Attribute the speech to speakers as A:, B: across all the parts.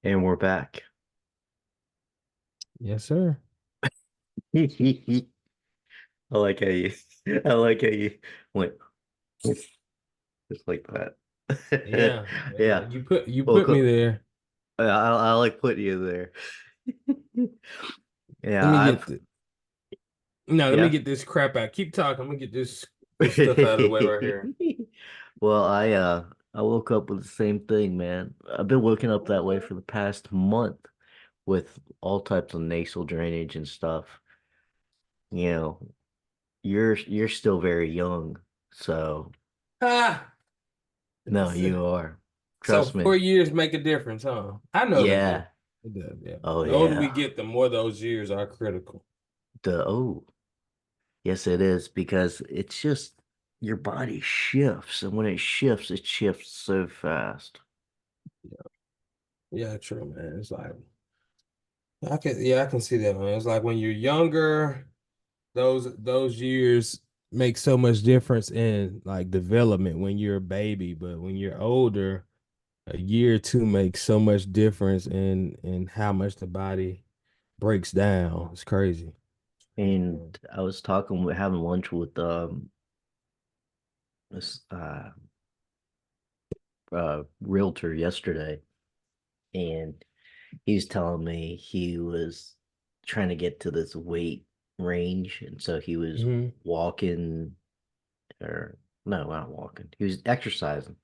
A: And we're back.
B: Yes, sir.
A: I like how you I like how you went just like that.
B: Yeah, yeah.
A: Yeah.
B: You
A: Well,
B: put me there.
A: I like putting you there.
B: Let
A: Yeah,
B: me get
A: I've
B: the no, let me
A: yeah.
B: get this crap out. Keep talking. I'm gonna get this stuff out of the way right here.
A: Well, I woke up with the same thing, man. I've been waking up that way for the past month with all types of nasal drainage and stuff. You know, you're still very young, so
B: Ah,
A: no, you are.
B: so
A: Trust me.
B: 4 years make a difference, huh? I know they do.
A: Yeah.
B: It does, yeah.
A: Oh
B: The older we
A: yeah.
B: get, the more those years are critical.
A: Oh, yes it is because it's just your body shifts, and when it shifts so fast.
B: Yeah, true, man. It's like I can see that, man. It's like when you're younger, those years make so much difference in like development when you're a baby, but when you're older, a year or two makes so much difference in how much the body breaks down. It's crazy.
A: And
B: Yeah.
A: I was talking with having lunch with this realtor yesterday, and he's telling me he was trying to get to this weight range, and so he was
B: Hmm.
A: walking or no, not walking. He was exercising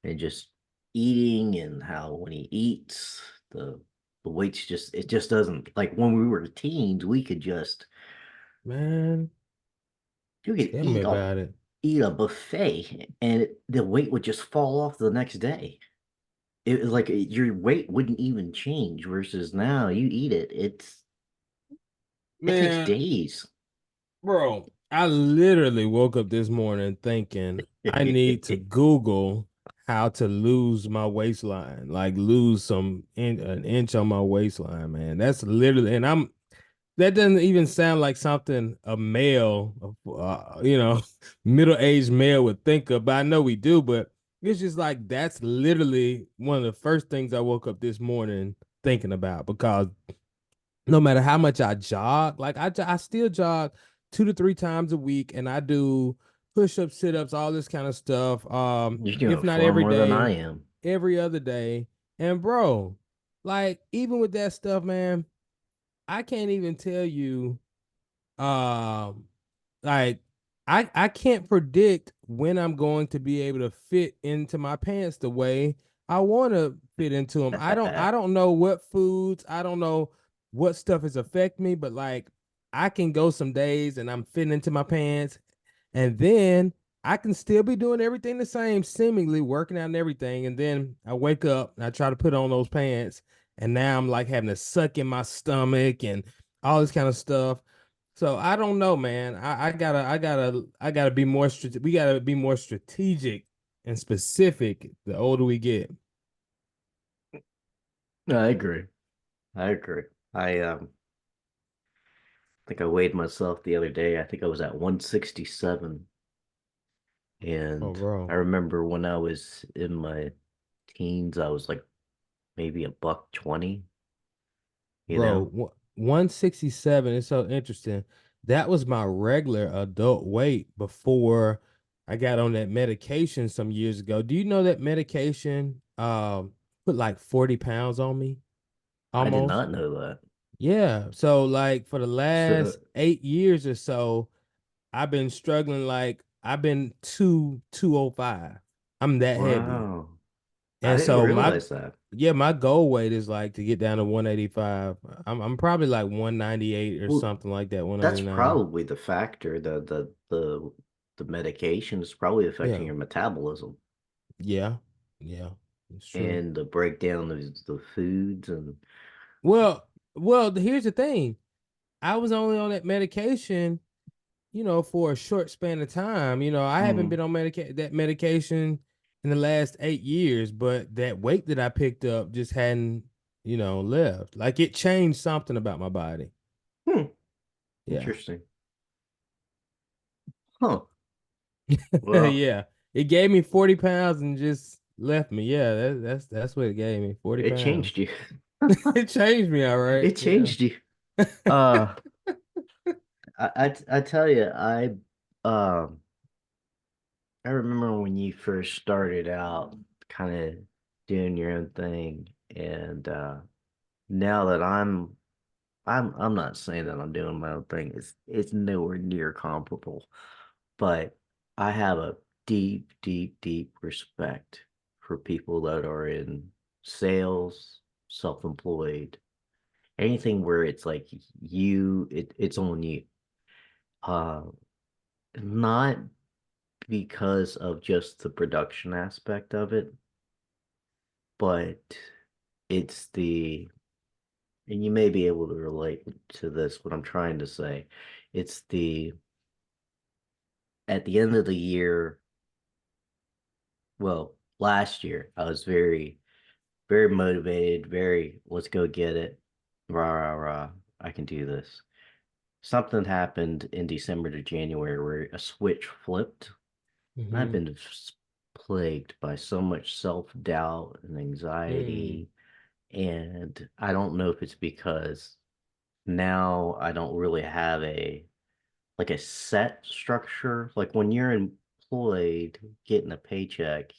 A: and just eating, and how when he eats, the weights just it just doesn't like when we were teens, we could just
B: Man,
A: you could
B: tell me about it.
A: eat a buffet and the weight would just fall off the next day. It was like your weight wouldn't even change versus now you eat it. It takes
B: Man,
A: days.
B: bro, I literally woke up this morning thinking I need to Google how to lose my waistline, like lose an inch on my waistline, man. That's literally, and I'm that doesn't even sound like something a male, middle-aged male would think of, but I know we do, but it's just like that's literally one of the first things I woke up this morning thinking about because no matter how much I jog, like I still jog 2 to 3 times a week and I do push-ups, sit-ups, all this kind of stuff.
A: You're doing
B: If not
A: far
B: every
A: more than I
B: day,
A: am.
B: every other day. And bro, like even with that stuff, man, I can't even tell you um like I can't predict when I'm going to be able to fit into my pants the way I want to fit into them. I don't know what foods, I don't know what stuff is affecting me, but like I can go some days and I'm fitting into my pants and then I can still be doing everything the same, seemingly working out and everything. And then I wake up and I try to put on those pants and now I'm like having to suck in my stomach and all this kind of stuff. So I don't know, man. I gotta be more we gotta be more strategic and specific the older we get.
A: No, I agree. I agree. I think I weighed myself the other day. I think I was at 167.
B: Oh,
A: And I
B: bro.
A: remember when I was in my teens, I was like maybe a buck 20, you know?
B: Bro, 167 is so interesting. That was my regular adult weight before I got on that medication some years ago. Do you know that medication put like 40 pounds on me
A: I did
B: almost?
A: not know that.
B: Yeah. So like for the
A: So,
B: last 8 years or so, I've been struggling like I've been 205. I'm that heavy.
A: wow. I
B: And
A: didn't
B: so
A: realize that.
B: my goal weight is like to get down to 185. I'm probably like 198 or
A: Well,
B: something like that,
A: that's
B: 199.
A: probably the factor. The medication is probably affecting
B: Yeah.
A: your metabolism
B: Yeah. Yeah. It's true.
A: and the breakdown of the foods and
B: Here's the thing. I was only on that medication, for a short span of time. I haven't been
A: Mhm.
B: on that medication in the last 8 years, but that weight that I picked up just hadn't, left. Like it changed something about my body.
A: Hmm.
B: Yeah.
A: Interesting. Huh. Well,
B: Yeah. It gave me 40 pounds and just left me. Yeah, that's what it gave me. 40
A: It
B: pounds.
A: changed you.
B: It changed me, all right.
A: It
B: Yeah.
A: changed you. Uh, I tell you, um I remember when you first started out, kind of doing your own thing, and now that I'm not saying that I'm doing my own thing. It's nowhere near comparable, but I have a deep, deep, deep respect for people that are in sales, self-employed, anything where it's like it's on you. Uh, not because of just the production aspect of it, but it's and you may be able to relate to this, what I'm trying to say. It's at the end of the year, well, last year, I was very, very motivated, very, let's go get it. Rah, rah, rah. I can do this. Something happened in December to January where a switch flipped. I've
B: Mm-hmm.
A: been plagued by so much self-doubt and
B: Mm.
A: anxiety. And I don't know if it's because now I don't really have a set structure. Like when you're employed, getting a paycheck,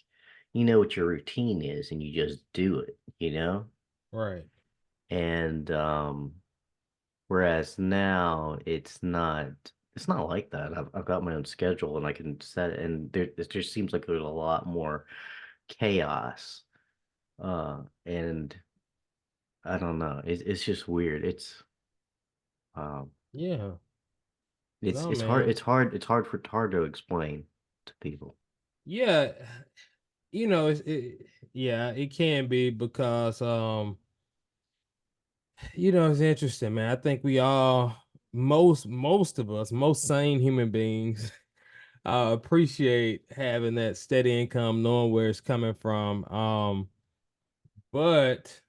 A: you know what your routine is and you just do it, you know?
B: Right.
A: And whereas now it's not like that. I've got my own schedule and I can set it, and it just seems like there's a lot more chaos. And I don't know. It's just weird. Um
B: Yeah.
A: it's
B: No,
A: it's hard
B: man.
A: it's hard to explain to people.
B: Yeah. Yeah, it can be because it's interesting, man. I think we all most of us, most sane human beings appreciate having that steady income, knowing where it's coming from. But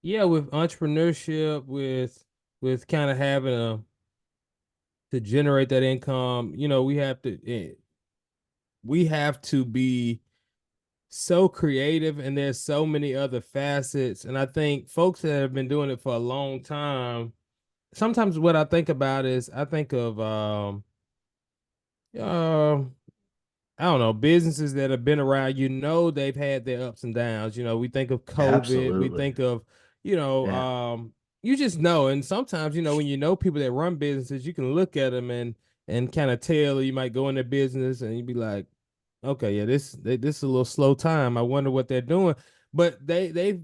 B: yeah, with entrepreneurship, with kind of having to generate that income, we have to be so creative, and there's so many other facets. And I think folks that have been doing it for a long time, sometimes what I think about is I think of uh I don't know, businesses that have been around, they've had their ups and downs. We think of COVID, we
A: Absolutely.
B: think of, you know,
A: Yeah.
B: you just know. And sometimes, when you know people that run businesses, you can look at them and kind of tell, or you might go in their business and you'd be like, okay, yeah, this is a little slow time. I wonder what they're doing. But they've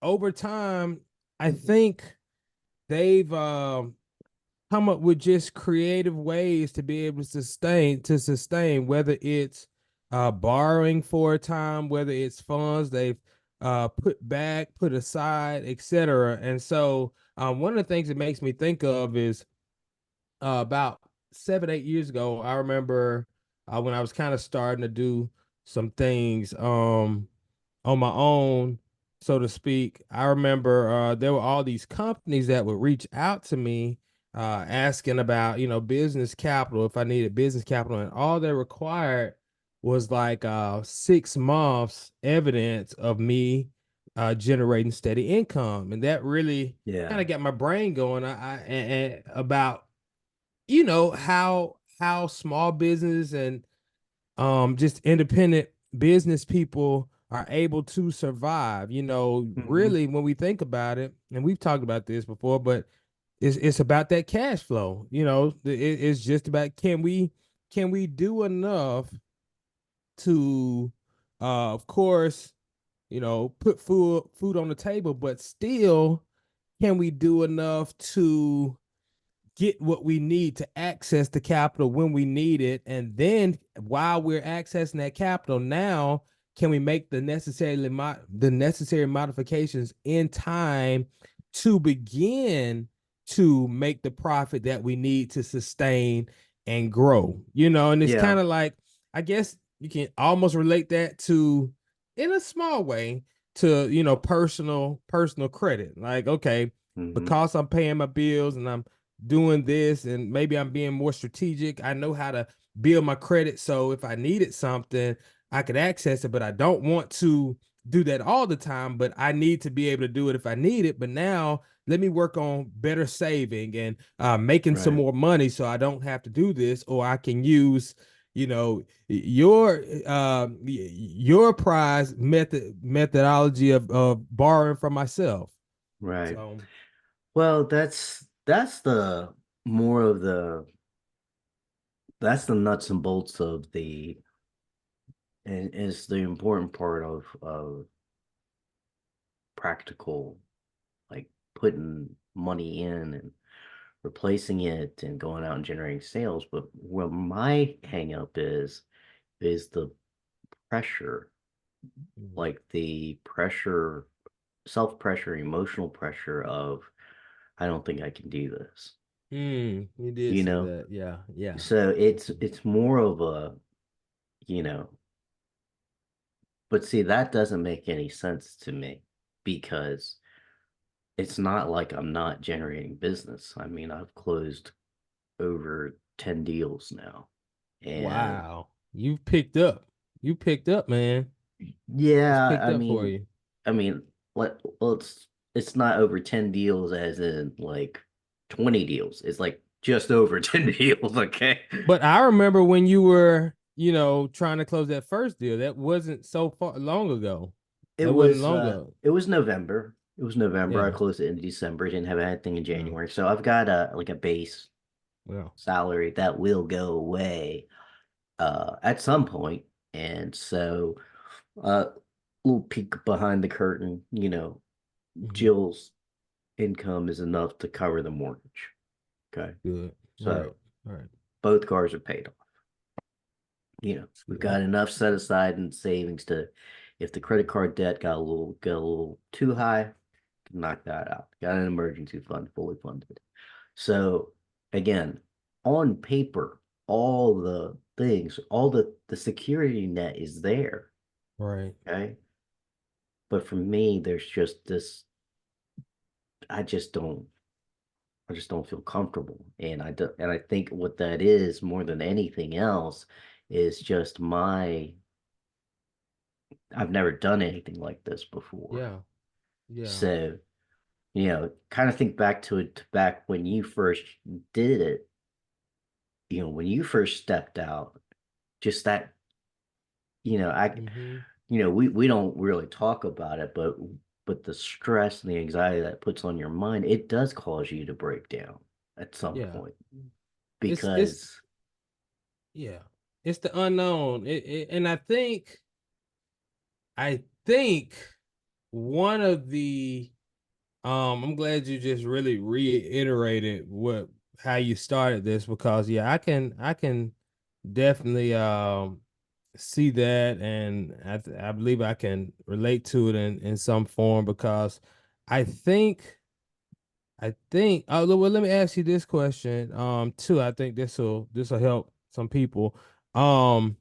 B: over time, I think they've come up with just creative ways to be able to sustain, whether it's borrowing for a time, whether it's funds they've put aside, etc. And so one of the things it makes me think of is about 7 8 years ago. I remember when I was kind of starting to do some things on my own, so to speak. I remember there were all these companies that would reach out to me asking about, business capital, if I needed business capital, and all they required was like 6 months evidence of me generating steady income. And that really kind
A: Yeah.
B: of got my brain going and about, how small business and just independent business people are able to survive.
A: Hmm.
B: Really, when we think about it, and we've talked about this before, but it's about that cash flow. It's just about, can we do enough to of course, put food on the table, but still, can we do enough to get what we need to access the capital when we need it? And then while we're accessing that capital, now can we make the necessary modifications in time to begin to make the profit that we need to sustain and grow? And it's
A: Yeah.
B: kind of like, I guess you can almost relate that to, in a small way, to personal credit. Like, okay,
A: Hmm.
B: because I'm paying my bills and I'm doing this, and maybe I'm being more strategic, I know how to build my credit, so if I needed something, I could access it, but I don't want to do that all the time. But I need to be able to do it if I need it. But now let me work on better saving and making some
A: Right.
B: more money so I don't have to do this, or I can use, your prize methodology of borrowing from myself.
A: Right.
B: So
A: Well, that's the more of that's the nuts and bolts of and is the important part of practical, like putting money in and replacing it and going out and generating sales. But where my hang up is the pressure, like the pressure, self pressure, emotional pressure of I don't think I can do this,
B: you did
A: you
B: say
A: know?
B: that. Yeah, yeah.
A: So it's more of a, you know, but see, that doesn't make any sense to me because it's not like I'm not generating business. I mean, I've closed over 10 deals now. And
B: Wow. You picked up. You picked up, man. It's
A: yeah,
B: picked up for you.
A: I mean, it's not over 10 deals as in like 20 deals. It's like just over 10 deals, okay?
B: But I remember when you were, trying to close that first deal. That wasn't so far long ago. That wasn't long ago.
A: It was November. It was November. I
B: Yeah.
A: closed it in December. Didn't have anything in
B: Yeah.
A: January. So I've got a like a base
B: Yeah.
A: salary that will go away at some point. And so little peek behind the curtain,
B: Hmm.
A: Jill's income is enough to cover the mortgage. Okay.
B: Good. Right.
A: So
B: Right.
A: both cars are paid off.
B: That's
A: We've
B: good.
A: got enough set aside in savings to if the credit card debt got a little too high, knock that out. Got an emergency fund fully funded. So again, on paper, all the things, all the security net is there.
B: Right.
A: Okay. But for me, there's just this, I just don't I just don't feel comfortable. And I think what that is more than anything else is just I've never done anything like this before.
B: Yeah. Yeah.
A: So, kind of think back to it back when you first did it, when you first stepped out, just that, you know, I
B: Hmm.
A: we don't really talk about it, but the stress and the anxiety that puts on your mind, it does cause you to break down at some
B: Yeah.
A: point
B: It's
A: because
B: yeah. It's the unknown. And I think one of the I'm glad you just really reiterated what how you started this, because yeah, I can definitely see that, and I believe I can relate to it in some form, because I think oh well, let me ask you this question too. I think this will help some people. Um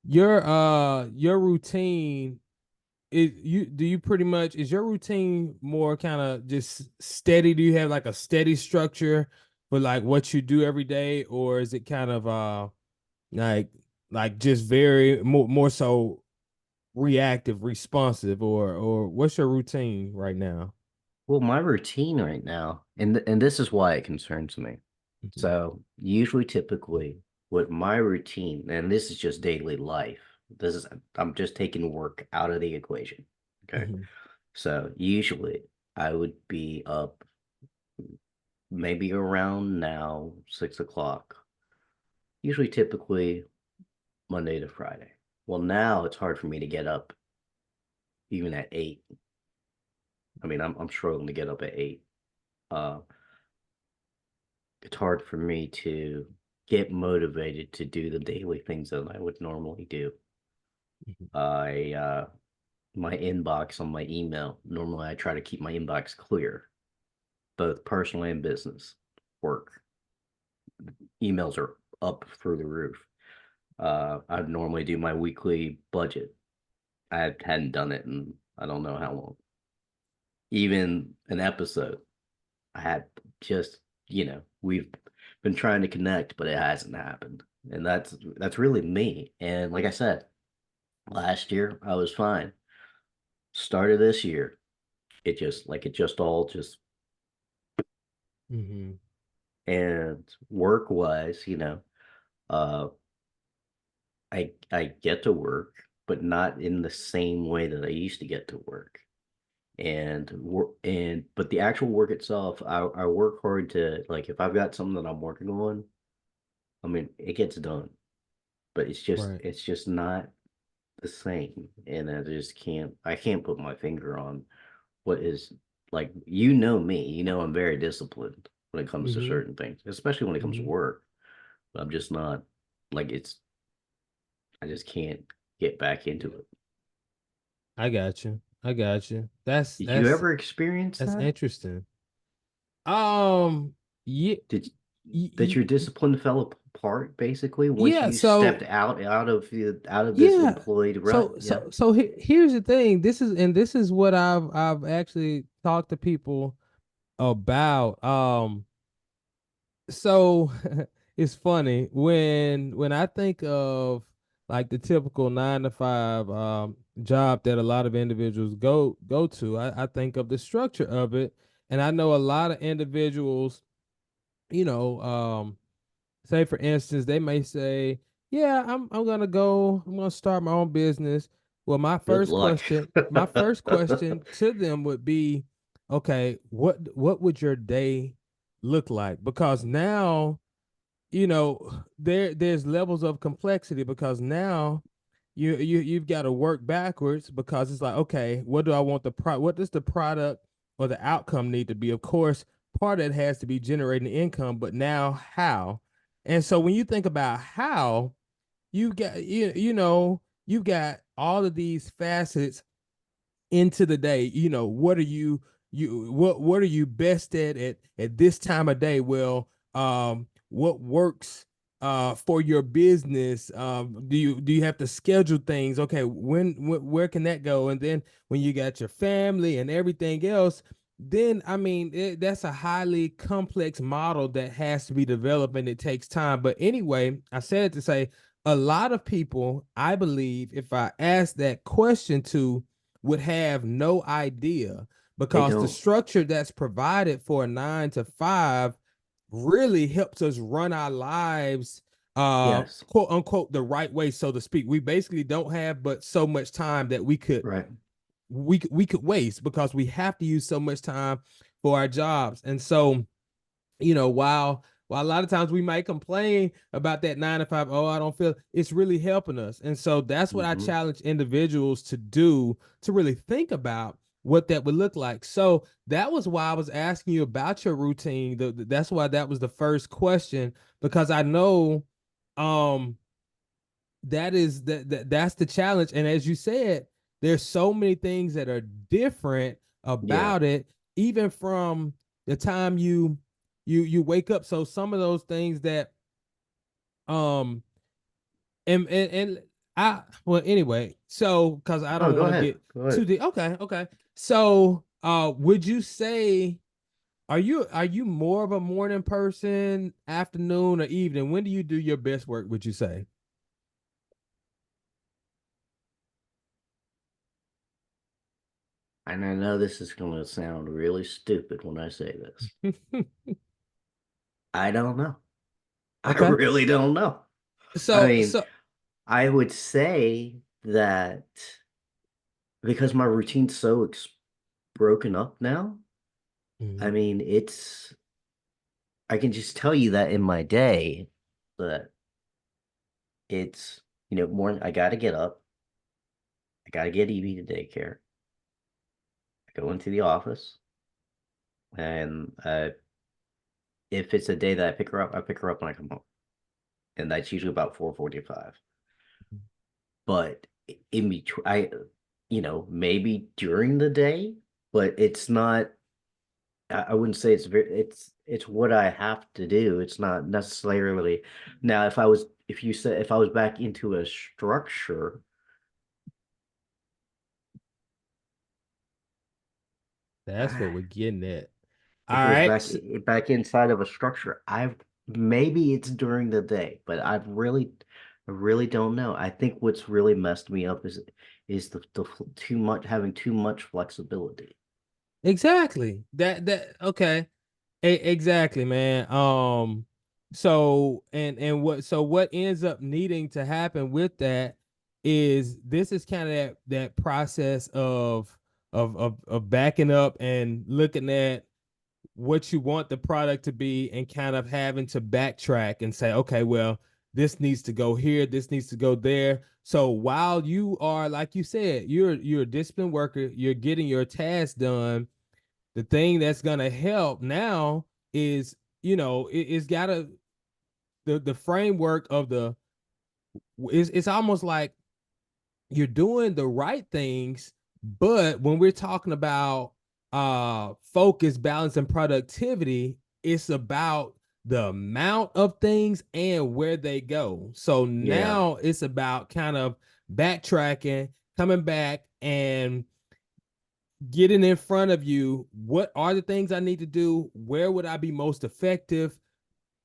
B: your routine, do you pretty much, is your routine more kind of just steady? Do you have like a steady structure for like what you do every day, or is it kind of like just very more so reactive, responsive, or what's your routine right now?
A: well, my routine right now, and this is why it concerns me.
B: Mhm.
A: So usually, typically, with my routine, and this is just daily life. This is I'm just taking work out of the equation. Okay.
B: Mhm.
A: So usually I would be up maybe around now 6 o'clock. Usually, typically Monday to Friday. Well, now it's hard for me to get up even at 8. I mean, I'm struggling to get up at 8. Uh, it's hard for me to get motivated to do the daily things that I would normally do.
B: Mhm.
A: I My inbox on my email. Normally I try to keep my inbox clear, both personal and business. Work. Emails are up through the roof. I normally do my weekly budget. I hadn't done it in I don't know how long. Even an episode. I had just, we've been trying to connect, but it hasn't happened. And that's really me. And like I said, last year I was fine. Started this year, it just all just
B: Mm-hmm.
A: and work wise, uh I get to work, but not in the same way that I used to get to work. But the actual work itself, I work hard to, like, if I've got something that I'm working on, I mean it gets done. But
B: Right.
A: it's just not the same. And I can't put my finger on what is, like, me, I'm very disciplined when it comes to
B: Mm-hmm.
A: certain things, especially when it comes to
B: Mm-hmm.
A: work. But I'm just not, like, I just can't get back into it.
B: I got you. I got you. That's
A: Did you
B: that's
A: ever experience
B: that's
A: that?
B: interesting. Um, yeah,
A: Did that your discipline fell apart basically once
B: yeah.
A: you stepped
B: So
A: out of this
B: yeah.
A: employed rut?
B: So
A: Yeah.
B: so so here's the thing. This is what I've actually talked to people about. So it's funny when I think of like the typical 9 to 5 job that a lot of individuals go to, I think of the structure of it. And I know a lot of individuals, you know, say for instance, they may say, "Yeah, I'm gonna start my own business." Well,
A: Good luck.
B: my first question to them would be, "Okay, what would your day look like?" Because now, there's levels of complexity because now you've got to work backwards because it's like, okay, what does the product or the outcome need to be? Of course, part of it has to be generating income, but now how? And so when you think about how, you've got all of these facets into the day. What are what are you best at this time of day? Well, what works for your business? Do you have to schedule things? Okay, where can that go? And then when you got your family and everything else, then I mean that's a highly complex model that has to be developed and it takes time. But anyway, I said it to say a lot of people, I believe, if I ask that question to, would have no idea
A: They
B: because the
A: don't.
B: structure that's provided for a 9 to 5 really helps us run our lives
A: Yes.
B: quote unquote the right way, so to speak. We basically don't have but so much time that
A: Right.
B: we could waste because we have to use so much time for our jobs. And so, while a lot of times we might complain about that 9 to 5, oh, I don't feel it's really helping us. And so that's what I
A: Hmm.
B: challenge individuals to do, to really think about what that would look like. So that was why I was asking you about your routine. That's why that was the first question, because I know um that's the challenge. And as you said, there's so many things that are different
A: Yeah.
B: about it, even from the time you wake up. So some of those things that um and I well anyway, so because I
A: Oh,
B: don't
A: go
B: want to
A: ahead.
B: get
A: Go
B: too
A: ahead.
B: deep. Okay, okay. So would you say, are you more of a morning person, afternoon, or evening? When do you do your best work, would you say?
A: And I know this is going to sound really stupid when I say this. I don't know. I
B: Okay.
A: really don't know. I
B: So
A: mean,
B: so
A: I would say that because my routine's so broken up now, I
B: Mhm.
A: mean, I can just tell you that in my day that it's, morning, I got to get up, I got to get Evie to daycare, I go into the office, and if it's a day that I pick her up, I pick her up when I come home. And that's usually about 4:45. But in between, maybe during the day, but it's not. I wouldn't say it's very. It's what I have to do. It's not necessarily. Now, if I was back into a structure,
B: that's what we're getting at. All
A: if it was
B: right. So,
A: back inside of a structure, I maybe it's during the day, but I really don't know. I think what's really messed me up is the too much having too much flexibility.
B: Exactly. That okay. Exactly, man. So what ends up needing to happen with that is this is kind of that process of backing up and looking at what you want the product to be and kind of having to backtrack and say, okay, well, this needs to go here, this needs to go there. So while you are, like you said, you're a disciplined worker, you're getting your task done. The thing that's gonna help now is, it's gotta the framework of the it's almost like you're doing the right things, but when we're talking about focus, balance, and productivity, it's about the amount of things and where they go. So
A: Yeah.
B: now it's about kind of backtracking, coming back and getting in front of you. What are the things I need to do? Where would I be most effective?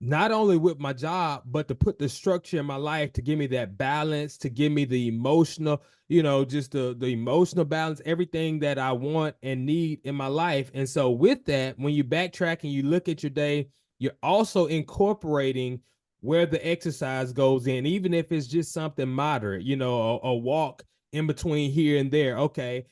B: Not only with my job, but to put the structure in my life to give me that balance, to give me the emotional, just the emotional balance, everything that I want and need in my life. And so with that, when you backtrack and you look at your day, you're also incorporating where the exercise goes in, even if it's just something moderate, a walk in between here and there. Okay,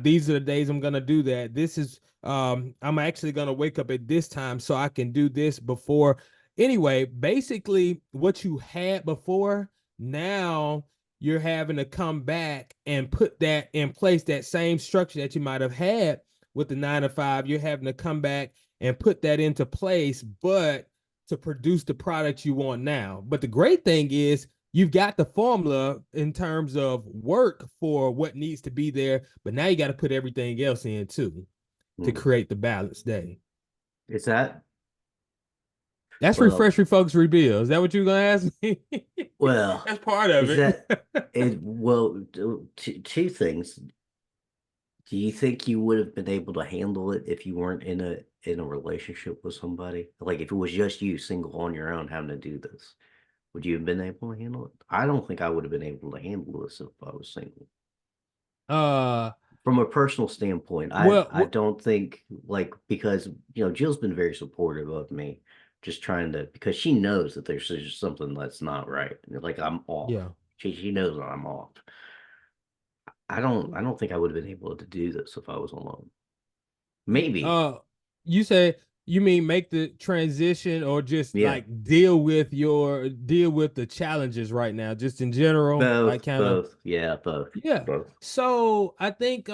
B: these are the days I'm gonna do that. This is I'm actually gonna wake up at this time so I can do this before. Anyway, basically what you had before, now you're having to come back and put that in place, that same structure that you might have had with the 9 to 5. You're having to come back and put that into place, but to produce the product you want now. But the great thing is you've got the formula in terms of work for what needs to be there, but now you got to put everything else in too to
A: Hmm.
B: create the balanced day.
A: Is that
B: That's
A: well,
B: refresh, refocus, rebuild. Is that what you're gonna ask me?
A: well,
B: That's part of
A: is
B: it.
A: that it? Well, two things. Do you think you would have been able to handle it if you weren't in a relationship with somebody? Like if it was just you single on your own having to do this, would you have been able to handle it? I don't think I would have been able to handle this if I was single.
B: uh,
A: From a personal standpoint, I
B: well,
A: don't think like because Jill's been very supportive of me, just trying to because she knows that there's just something that's not right. Like I'm off.
B: yeah.
A: She knows that I'm off. I don't think I would have been able to do this if I was alone. Maybe.
B: Uh, you say you mean make the transition or just
A: Yeah.
B: like deal with the challenges right now, just in general, like
A: Both,
B: kind of
A: both. Yeah, both.
B: yeah.
A: Both.
B: So I think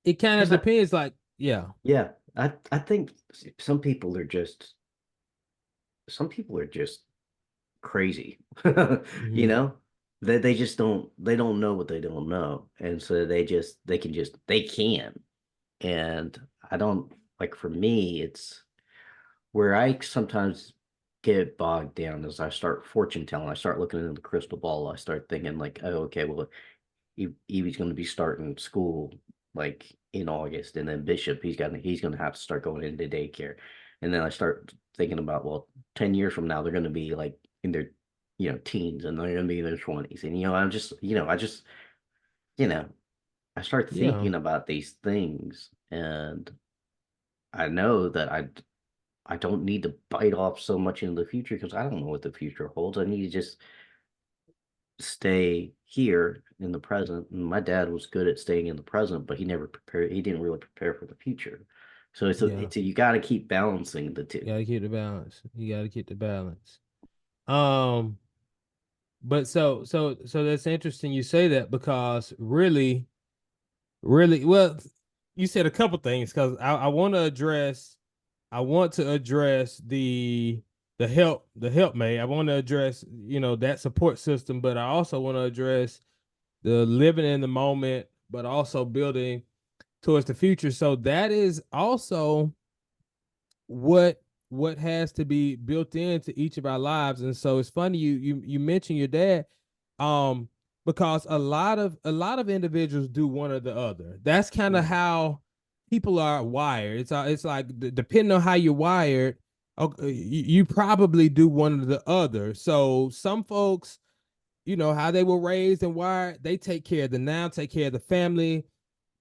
B: it kind of
A: Because
B: depends. Like yeah,
A: yeah, I think some people are just crazy. You
B: hmm
A: know? They just they don't know what they don't know. And so they can. And I don't like for me, it's where I sometimes get bogged down as I start fortune telling. I start looking into the crystal ball. I start thinking like, oh, okay, well, Evie's going to be starting school like in August, and then Bishop he's gonna have to start going into daycare, and then I start thinking about well, 10 years from now they're going to be like in their teens, and they're going to be in their 20s, and I'm just you know I start
B: yeah,
A: thinking about these things, and I know that I don't need to bite off so much into the future because I don't know what the future holds. I need to just stay here in the present. And my dad was good at staying in the present, but he never prepared. He didn't really prepare for the future. So
B: yeah.
A: you got to keep balancing the two.
B: You gotta keep the balance. You gotta keep the balance. Um, but so that's interesting you say that because really well, you said a couple things because I want to address the helpmate. I want to address that support system, but I also want to address the living in the moment, but also building towards the future. So that is also what has to be built into each of our lives. And so it's funny you mentioned your dad, um, because a lot of individuals do one or the other. That's kind of
A: Mhm.
B: how people are wired. It's like depending on how you're wired, Okay, you probably do one or the other. So some folks, you know, how they were raised and wired, they take care of the now, take care of the family.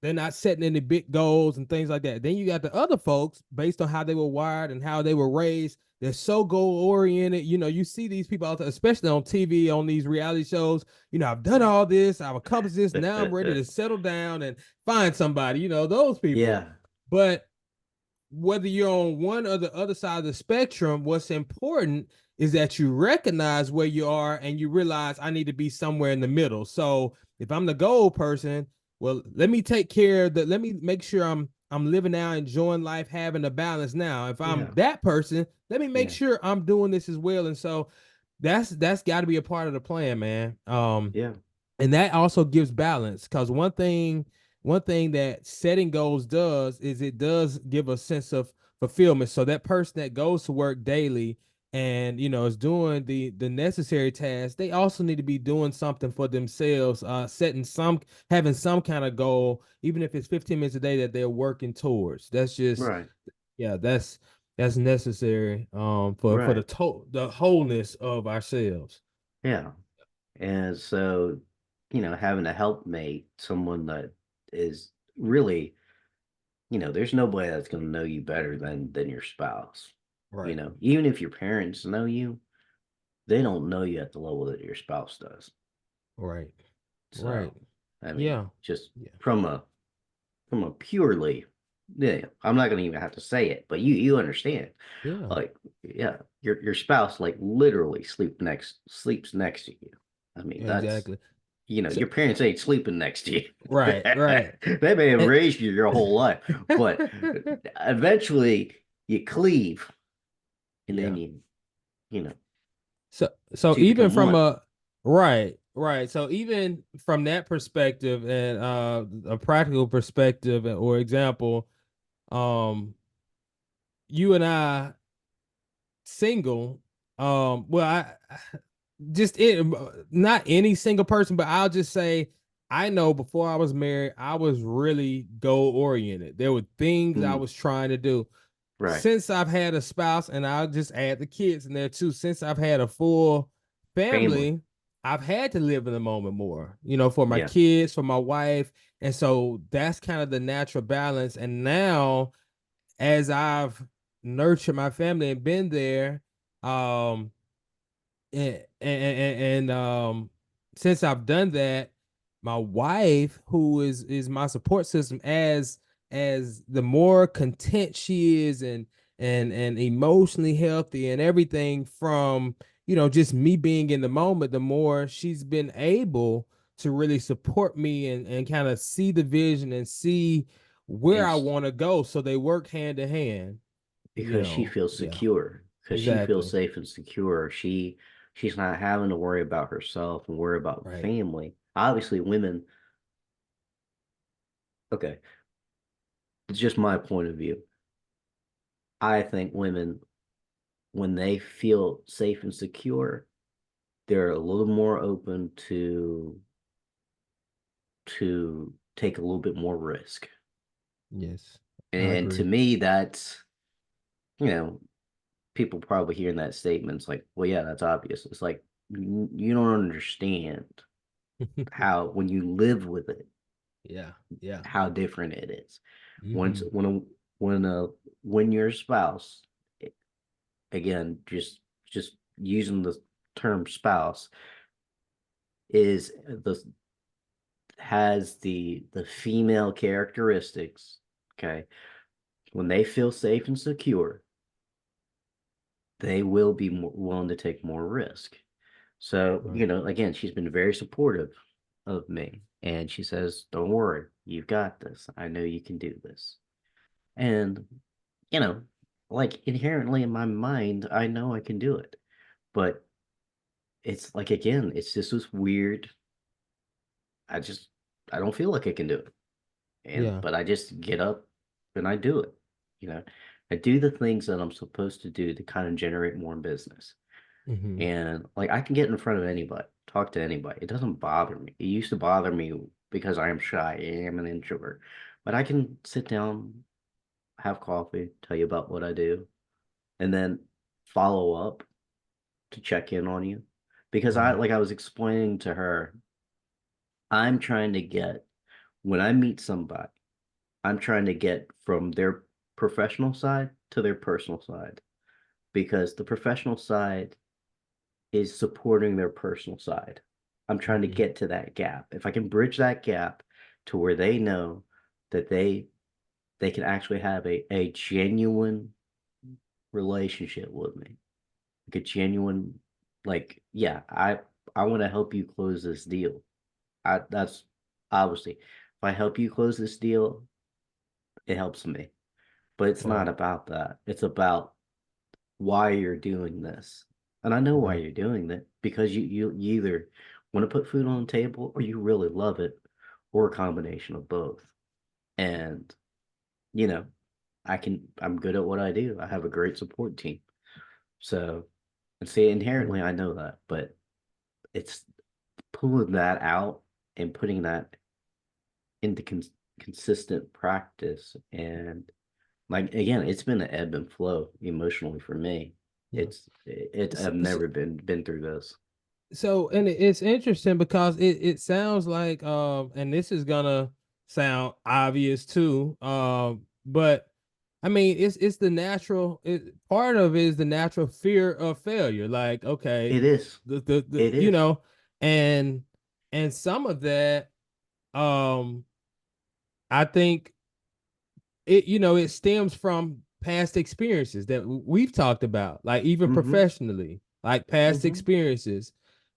B: They're not setting any big goals and things like that. Then you got the other folks based on how they were wired and how they were raised. They're so goal oriented. You know, you see these people out there, especially on TV, on these reality shows. You know, I've done all this, I've accomplished this. Now I'm ready to settle down and find somebody, you know, those people.
A: Yeah,
B: But whether you're on one or the other side of the spectrum, what's important is that you recognize where you are and you realize I need to be somewhere in the middle. So if I'm the goal person, well, let me take care of let me make sure I'm living now, enjoying life, having a balance now. If I'm
A: yeah,
B: that person, let me make
A: yeah,
B: sure I'm doing this as well. And so that's got to be a part of the plan, man.
A: yeah,
B: And that also gives balance because one thing that setting goals does is it does give a sense of fulfillment. So that person that goes to work daily and is doing the necessary tasks, they also need to be doing something for themselves, setting some having some kind of goal, even if it's 15 minutes a day that they're working towards. That's just
A: right,
B: yeah, that's necessary for
A: right,
B: the wholeness of ourselves.
A: yeah. And so, having a helpmate, someone that is really, there's nobody that's going to know you better than your spouse.
B: Right.
A: Even if your parents know you, they don't know you at the level that your spouse does.
B: Right. Right.
A: So, I mean,
B: Yeah.
A: just
B: Yeah.
A: from a purely, yeah, I'm not going to even have to say it, but you understand.
B: Yeah.
A: Like, yeah, your spouse like literally sleeps next to you. I mean, that's
B: Exactly. So
A: your parents ain't sleeping next to you.
B: right, right.
A: They may have
B: And,
A: raised you your whole life, but eventually you cleave, and then
B: yeah.
A: you know,
B: So
A: two
B: even
A: become
B: from
A: one.
B: a right, right. So even from that perspective and a practical perspective or example, um you and I single, well I just not any single person, but I'll just say I know before I was married, I was really goal oriented. There were things I
A: Mm,
B: was trying to do.
A: right,
B: Since I've had a spouse, and I'll just add the kids in there too, since I've had a full
A: family.
B: family, I've had to live in the moment more, for my
A: Yeah,
B: kids, for my wife. And so that's kind of the natural balance. And now, as I've nurtured my family and been there, um, and since I've done that, my wife, who is my support system, as the more content she is and emotionally healthy and everything from just me being in the moment, the more she's been able to really support me and kind of see the vision and see where
A: and
B: I want to go. So they work hand in hand,
A: because she feels
B: Yeah,
A: secure, because she feels
B: exactly.
A: safe and secure. She's not having to worry about herself and worry about
B: Right.
A: family. Obviously, women. Okay, it's just my point of view. I think women, when they feel safe and secure, they're a little more open to take a little bit more risk.
B: Yes, I
A: And to
B: agree.
A: me, that's, you know, people probably hearing that statement, it's like, well, yeah, that's obvious. It's like you don't understand how when you live with it,
B: Yeah, yeah.
A: how different it is. Once
B: Hmm.
A: when a when your spouse, again, just using the term spouse, is the has the female characteristics, okay, when they feel safe and secure, they will be more willing to take more risk. So,
B: Right.
A: again, she's been very supportive of me. And she says, don't worry, you've got this. I know you can do this. And, you know, like inherently in my mind, I know I can do it. But it's like, again, it's just this weird, I just, I don't feel like I can do it.
B: Yeah.
A: But I just get up and I do it. You know, I do the things that I'm supposed to do to kind of generate more business.
B: Hmm.
A: And like I can get in front of anybody, talk to anybody. It doesn't bother me. It used to bother me because I am shy. I am an introvert. But I can sit down, have coffee, tell you about what I do, and then follow up to check in on you. Because
B: Right.
A: I was explaining to her, I'm trying to get when I meet somebody, I'm trying to get from their professional side to their personal side because the professional side is supporting their personal side. I'm trying to
B: Mm-hmm.
A: get to that gap. If I can bridge that gap to where they know that they can actually have a genuine relationship with me, like a genuine, like, yeah, I want to help you close this deal. That's obviously, if I help you close this deal, it helps me. But it's not
B: Right.
A: about that. It's about why you're doing this. And I know why
B: Right.
A: you're doing that because you either want to put food on the table or you really love it or a combination of both. And, you know, I'm good at what I do. I have a great support team. So, and see, inherently I know that, but it's pulling that out and putting that into consistent practice. And like again, it's been an ebb and flow emotionally for me.
B: Yeah.
A: I've
B: So,
A: never been through this.
B: and it's interesting because it sounds like and this is gonna sound obvious too, but I mean it's the natural part of it is the natural fear of failure. Like, okay,
A: It is.
B: the
A: It is.
B: and some of that, um I think it stems from past experiences that we've talked about, like even
A: Mm-hmm.
B: professionally, like past
A: Mm-hmm.
B: experiences.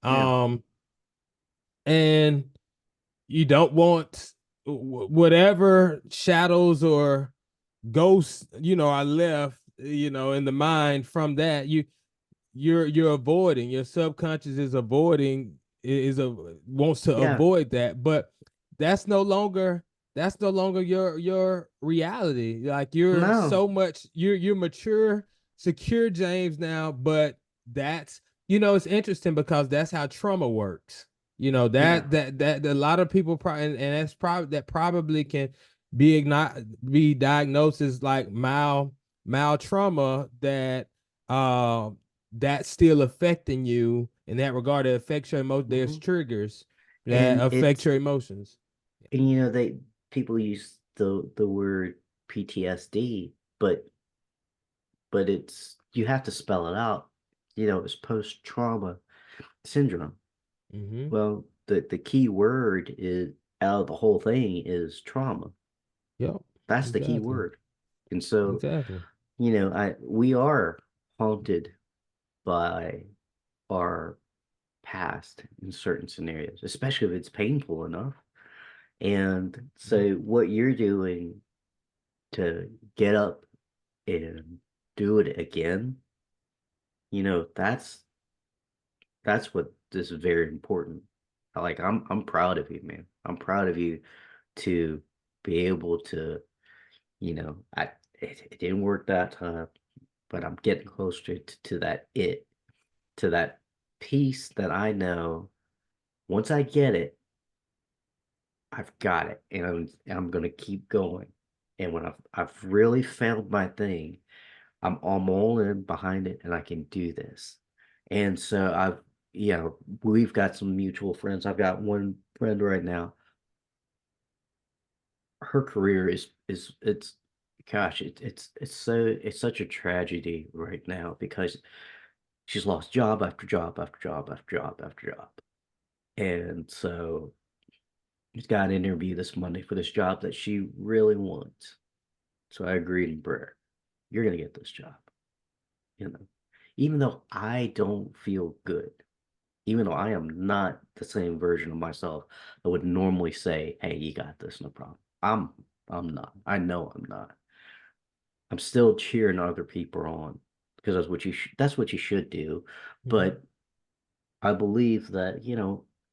A: Yeah.
B: um and you don't want whatever shadows or ghosts are left in the mind from that. You're avoiding, your subconscious is avoiding, is a wants to
A: Yeah.
B: avoid that, but that's no longer your reality. Like, you're
A: No.
B: so much, you're mature, secure James now. But that's, it's interesting because that's how trauma works.
A: Yeah.
B: That a lot of people probably, and that's probably, that probably can be diagnosed as like mild trauma, uh that's still affecting you in that regard. It affects your emotion. There's
A: Mm-hmm.
B: triggers that
A: And
B: affect your emotions.
A: they people use the word PTSD, but it's you have to spell it out. It's post trauma syndrome.
B: Mm-hmm.
A: Well, the key word is out of the whole thing is trauma.
B: Yep.
A: That's the key
B: Exactly.
A: word. And so,
B: Exactly.
A: I we are haunted by our past in certain scenarios, especially if it's painful enough. And so what you're doing to get up and do it again, that's what this is very important. Like I'm proud of you, man. I'm proud of you to be able to, it didn't work that time, but I'm getting closer to that peace that I know once I get it, I've got it, and I'm gonna keep going. And when I've really found my thing, I'm all in behind it, and I can do this. And so we've got some mutual friends. I've got one friend right now. Her career is it's gosh, it's such a tragedy right now because she's lost job after job after job after job after job. And so she's got an interview this Monday for this job that she really wants. So I agreed in prayer. You're gonna get this job, you know. Even though I don't feel good, even though I am not the same version of myself that would normally say, "Hey, you got this, no problem." I'm not. I know I'm not. I'm still cheering other people on because that's what you should do.
B: Mm-hmm.
A: But I believe that,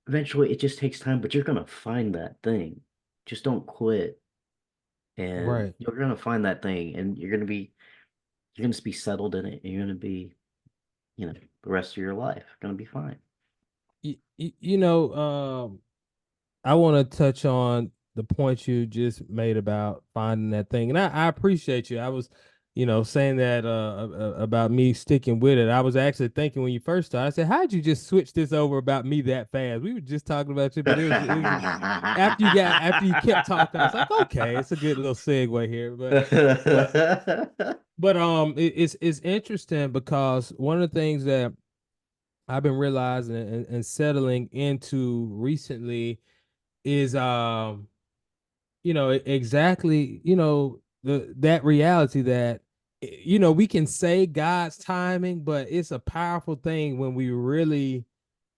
A: eventually it just takes time, but you're gonna find that thing. Just don't quit, and
B: Right.
A: you're gonna find that thing, and you're gonna be settled in it, and you're gonna be, the rest of your life gonna be fine.
B: You know, I want to touch on the point you just made about finding that thing, and I appreciate you. saying that about me sticking with it. I was actually thinking when you first started, I said, "How'd you just switch this over about me that fast?" We were just talking about you, but it was after you kept talking, I was like, "Okay, it's a good little segue here." But it's interesting because one of the things that I've been realizing and settling into recently is exactly, that reality that we can say God's timing, but it's a powerful thing when we really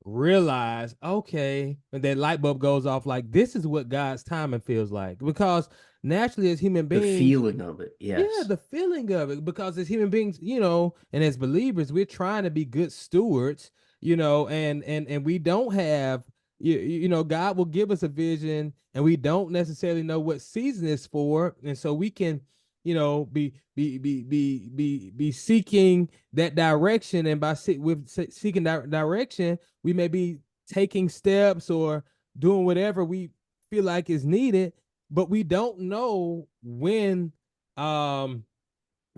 B: realize, okay, when that light bulb goes off, like this is what God's timing feels like. Because naturally, as human
A: The
B: beings,
A: feeling of it,
B: yeah,
A: yes.
B: the feeling of it, because as human beings, and as believers, we're trying to be good stewards, and we don't have, God will give us a vision, and we don't necessarily know what season it's for, and so we can, be seeking that direction, and seeking that direction, we may be taking steps or doing whatever we feel like is needed, but we don't know when um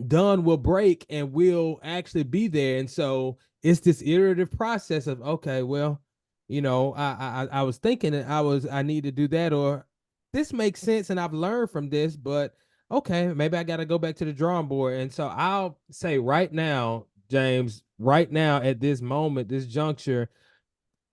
B: done will break and will actually be there. And so it's this iterative process of, okay, well, I was thinking that I need to do that, or this makes sense and I've learned from this, but okay, maybe I got to go back to the drawing board. And so I'll say right now, James, right now at this moment, this juncture,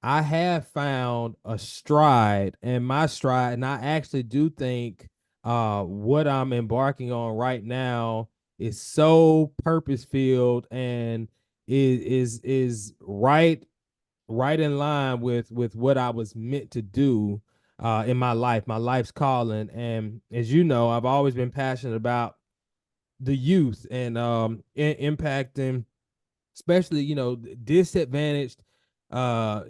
B: I have found a stride, and my stride, and I actually do think what I'm embarking on right now is so purpose filled, and is right in line with what I was meant to do in my life's calling. And as you know, I've always been passionate about the youth and impacting, especially disadvantaged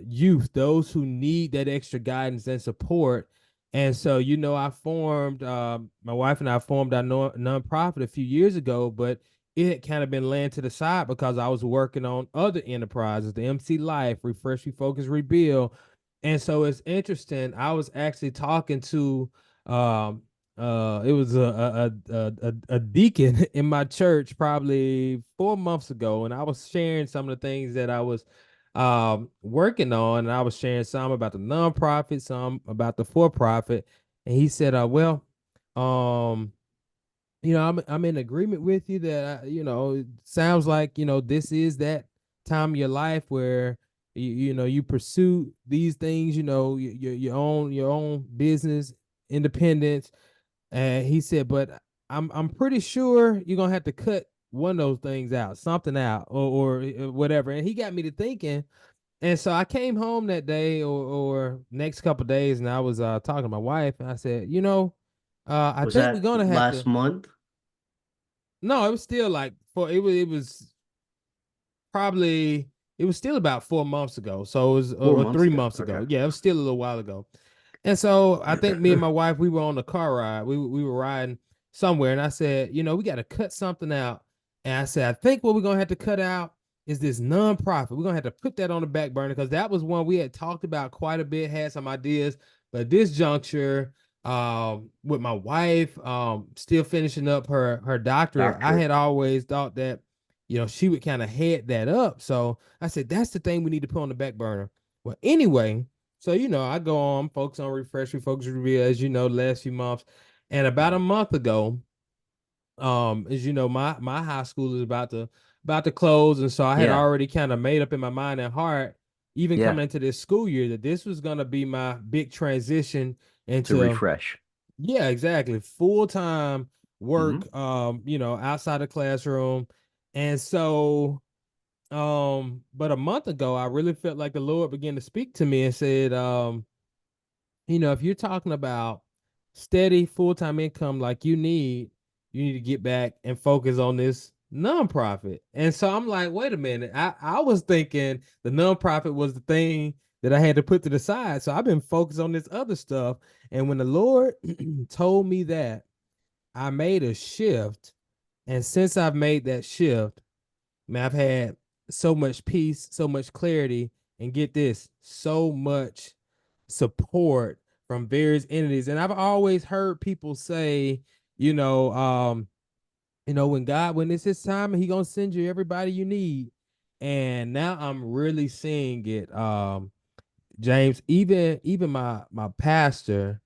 B: youth, those who need that extra guidance and support. And so I formed my wife and I formed our nonprofit a few years ago, but it had kind of been laying to the side because I was working on other enterprises, the MC Life, Refresh, Refocus, Rebuild. And so it's interesting, I was actually talking to um it was a deacon in my church probably 4 months ago, and I was sharing some of the things that I was working on, and I was sharing some about the nonprofit, some about the for profit, and he said, well, um, I'm in agreement with you that it sounds like this is that time of your life where you pursue these things, your own business independence. And he said, but I'm pretty sure you're gonna have to cut one of those things out, something out, or whatever. And he got me to thinking. And so I came home that day or next couple of days, and I was talking to my wife, and I said, I
A: Was
B: think we're
A: that
B: gonna have
A: last
B: to.
A: month?
B: No, it was still like it was probably it was still about 4 months ago. So it was
A: Four
B: or
A: months
B: three
A: ago.
B: months
A: Okay.
B: ago. Yeah, it was still a little while ago. And so I think me and my wife, we were on the car ride. We were riding somewhere, and I said, we got to cut something out. And I said, I think what we're gonna have to cut out is this nonprofit. We're gonna have to put that on the back burner because that was one we had talked about quite a bit, had some ideas, but at this juncture, with my wife, still finishing up her doctorate, I
A: Doctorate.
B: had always thought that, she would kind of head that up. So I said, that's the thing we need to put on the back burner. Well, anyway, so I go on, focus on refresh, refocus, review, as you know, the last few months. And about a month ago, as you know, my high school is about to close. And so I had
A: Yeah.
B: already kind of made up in my mind and heart, even
A: Yeah.
B: coming into this school year, that this was gonna be my big transition
A: To
B: into,
A: refresh.
B: yeah, exactly, full-time
A: Hmm.
B: work, outside the classroom. And so but a month ago, I really felt like the Lord began to speak to me and said, if you're talking about steady full-time income like you need to get back and focus on this nonprofit. And so I'm like, wait a minute. I was thinking the nonprofit was the thing that I had to put to the side. So I've been focused on this other stuff. And when the Lord told me that, I made a shift. And since I've made that shift, man, I've had so much peace, so much clarity, and get this, so much support from various entities. And I've always heard people say, you know, um, when it's his time, he gonna send you everybody you need. And now I'm really seeing it. James, even my pastor,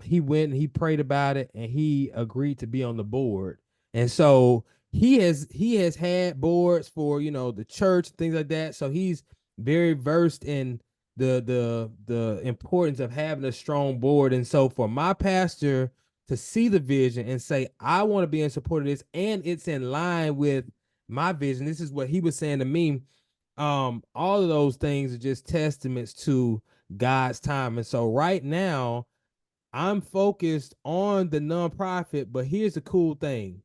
B: he went and he prayed about it and he agreed to be on the board. And so he has had boards for, the church, things like that. So he's very versed in the importance of having a strong board. And so for my pastor to see the vision and say, I want to be in support of this, and it's in line with my vision. This is what he was saying to me. All of those things are just testaments to God's time. And so right now, I'm focused on the nonprofit, but here's the cool thing.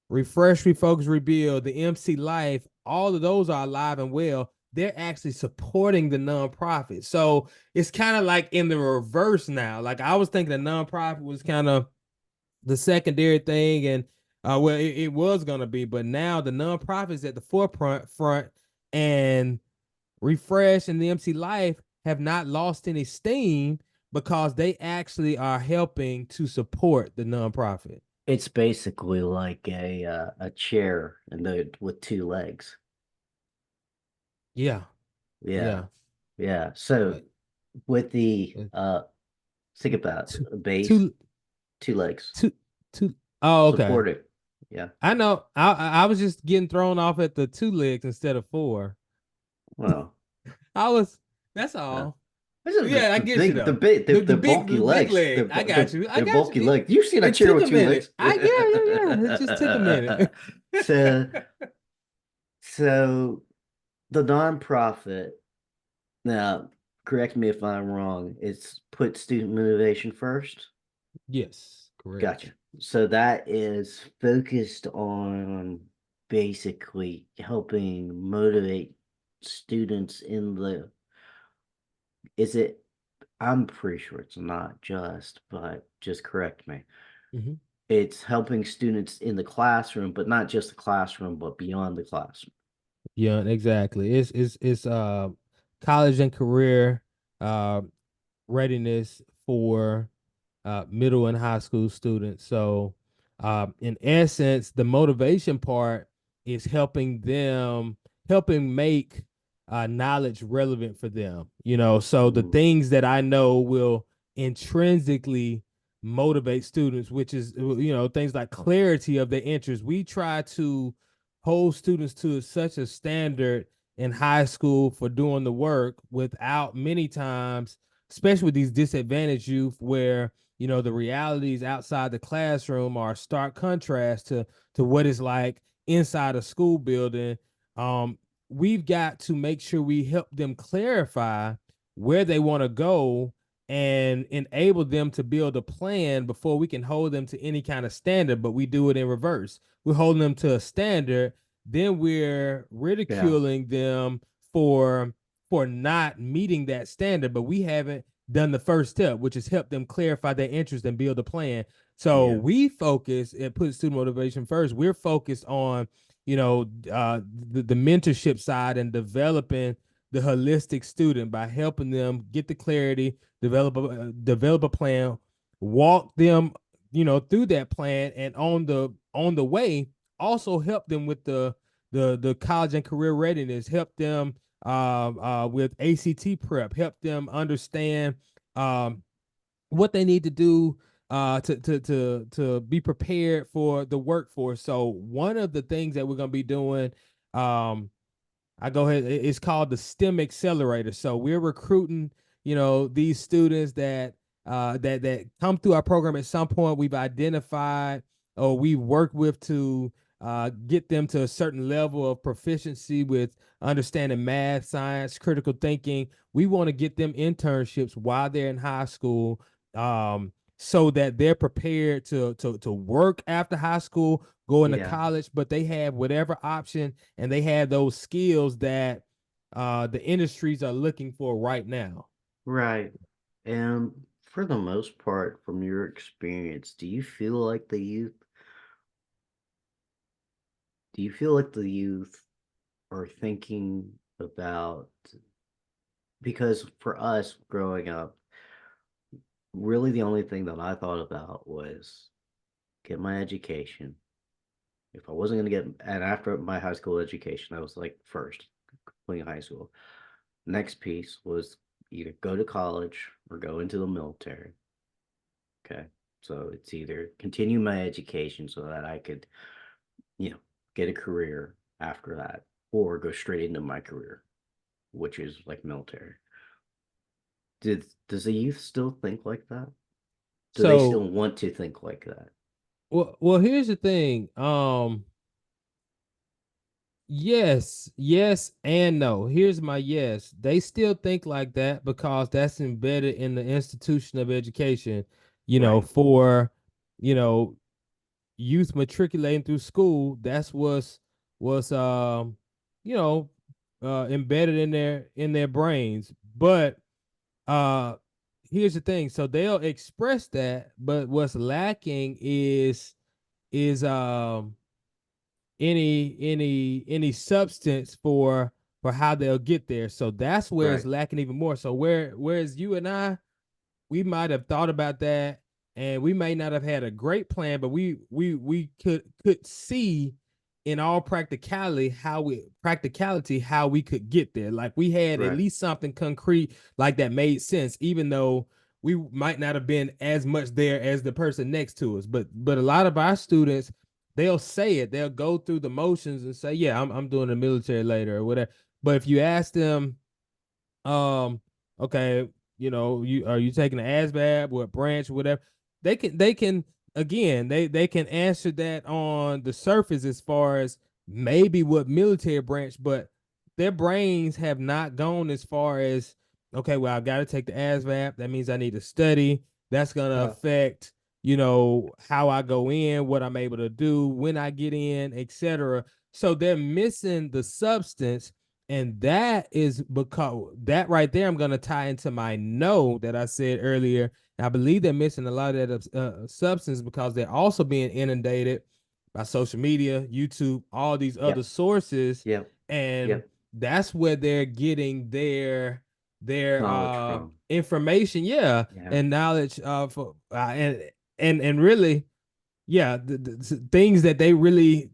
B: Refresh, Refocus, Rebuild, the MC Life, all of those are alive and well. They're actually supporting the nonprofit. So it's kind of like in the reverse now. Like I was thinking the nonprofit was kind of the secondary thing, and well, it was gonna be, but now the nonprofit is at the front, and Refresh and the MC Life have not lost any steam because they actually are helping to support the nonprofit.
A: It's basically like a chair and with two legs.
B: Yeah,
A: Yeah.
B: yeah.
A: Yeah. So
B: Like,
A: with the
B: uh,
A: think about
B: two,
A: a base,
B: two,
A: two legs,
B: two, two. Oh, okay.
A: support it. Yeah.
B: I know. I was just getting thrown off at the two legs instead of four.
A: Well,
B: I was. That's
A: yeah.
B: all.
A: This is
B: Yeah, I
A: the
B: get you
A: big, the
B: though.
A: big,
B: The big
A: bulky
B: the big
A: legs.
B: leg. I got you. I
A: The
B: got you.
A: bulky
B: It,
A: legs. You've seen a
B: it
A: chair
B: took
A: with
B: a
A: two
B: minute.
A: legs.
B: Yeah. It just took a minute.
A: So, so the nonprofit, now, correct me if I'm wrong, it's put student motivation first.
B: Yes, correct.
A: Gotcha. So that is focused on basically helping motivate students in the, is it, I'm pretty sure it's not just, but just correct me.
B: Mm-hmm.
A: It's helping students in the classroom, but not just the classroom, but beyond the classroom.
B: Yeah, exactly. It's college and career uh readiness for middle and high school students. So in essence, the motivation part is helping make knowledge relevant for them. So the
A: Mm,
B: things that I know will intrinsically motivate students, which is things like clarity of their interests. We try to hold students to such a standard in high school for doing the work without many times, especially with these disadvantaged youth, where the realities outside the classroom are stark contrast to what it's like inside a school building. um we've got to make sure we help them clarify where they want to go and enable them to build a plan before we can hold them to any kind of standard. But we do it in reverse. We're holding them to a standard, then we're
A: yeah,
B: ridiculing them for not meeting that standard, but we haven't done the first step, which is help them clarify their interest and build a plan. So
A: yeah,
B: we focus and put student motivation first. We're focused on, the mentorship side and developing the holistic student by helping them get the clarity, develop a plan, walk them, through that plan, and on the way, also help them with the college and career readiness, help them with ACT prep, help them understand um, what they need to do to be prepared for the workforce. So one of the things that we're going to be doing, um, I go ahead. It's called the STEM Accelerator. So we're recruiting, these students that come through our program at some point. We've identified or we work with to get them to a certain level of proficiency with understanding math, science, critical thinking. We want to get them internships while they're in high school, so that they're prepared to work after high school, go into
A: yeah.
B: college, but they have whatever option and they have those skills that the industries are looking for right now.
A: Right. And for the most part, from your experience, do you feel like the youth are thinking about, because for us growing up, really the only thing that I thought about was get my education, If I wasn't going to get, and after my high school education, I was like first, completing high school. Next piece was either go to college or go into the military. Okay. So it's either continue my education so that I could, you know, get a career after that, or go straight into my career, which is like military. Does the youth still think like that? Do they
B: So,
A: still want to think like that?
B: well, here's the thing. Yes, yes, and no. Here's my yes. They still think like that because that's embedded in the institution of education,
A: Right.
B: for, you know, youth matriculating through school. That's what's you know, embedded in their brains. But uh here's the thing. So they'll express that, but what's lacking is any substance for how they'll get there. So that's where it's
A: Right.
B: lacking even more. So whereas you and I, we might have thought about that, and we may not have had a great plan, but we could see in all practicality how we could get there. Like we had at
A: Right.
B: least something concrete like that made sense, even though we might not have been as much there as the person next to us. But a lot of our students, they'll say it, they'll go through the motions and say, yeah, I'm doing the military later or whatever. But if you ask them, um, okay, you are you taking the ASVAB, what branch, whatever, they can again, they can answer that on the surface as far as maybe what military branch, but their brains have not gone as far as, okay, well, I've got to take the ASVAB. That means I need to study. That's gonna
A: Yeah.
B: affect, how I go in, what I'm able to do when I get in, etc. So they're missing the substance, and that is because that right there, I'm going to tie into my no that I said earlier. I believe they're missing a lot of that substance because they're also being inundated by social media, YouTube, all these other
A: Yep.
B: sources.
A: Yep.
B: And
A: Yep.
B: that's where they're getting their
A: Knowledge from.
B: information. Yeah.
A: Yeah.
B: And knowledge and really, yeah, the things that they really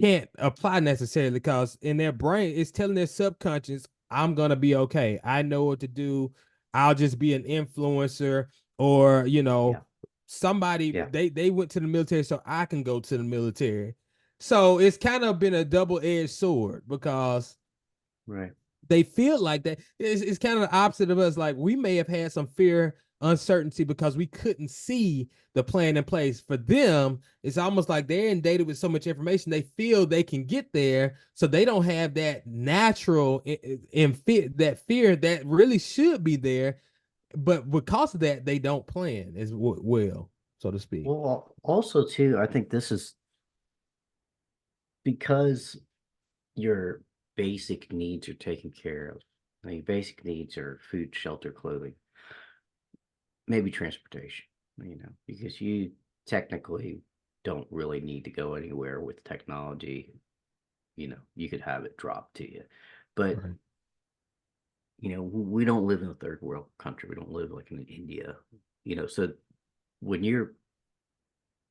B: can't apply necessarily because in their brain it's telling their subconscious, I'm gonna be okay, I know what to do, I'll just be an influencer, or
A: Yeah.
B: somebody,
A: Yeah.
B: they went to the military so I can go to the military. So it's kind of been a double-edged sword because
A: Right.
B: they feel like that. It's kind of the opposite of us. Like we may have had some fear, uncertainty because we couldn't see the plan in place. For them, it's almost like they're inundated with so much information. They feel they can get there, so they don't have that natural in fear, that fear that really should be there. But because of that, they don't plan as well, so to speak.
A: Well, also too, I think this is because your basic needs are taken care of. Now, your basic needs are food, shelter, clothing, maybe transportation, because you technically don't really need to go anywhere with technology. You could have it dropped to you. But,
B: Right.
A: we don't live in a third world country. We don't live like in India, so when you're,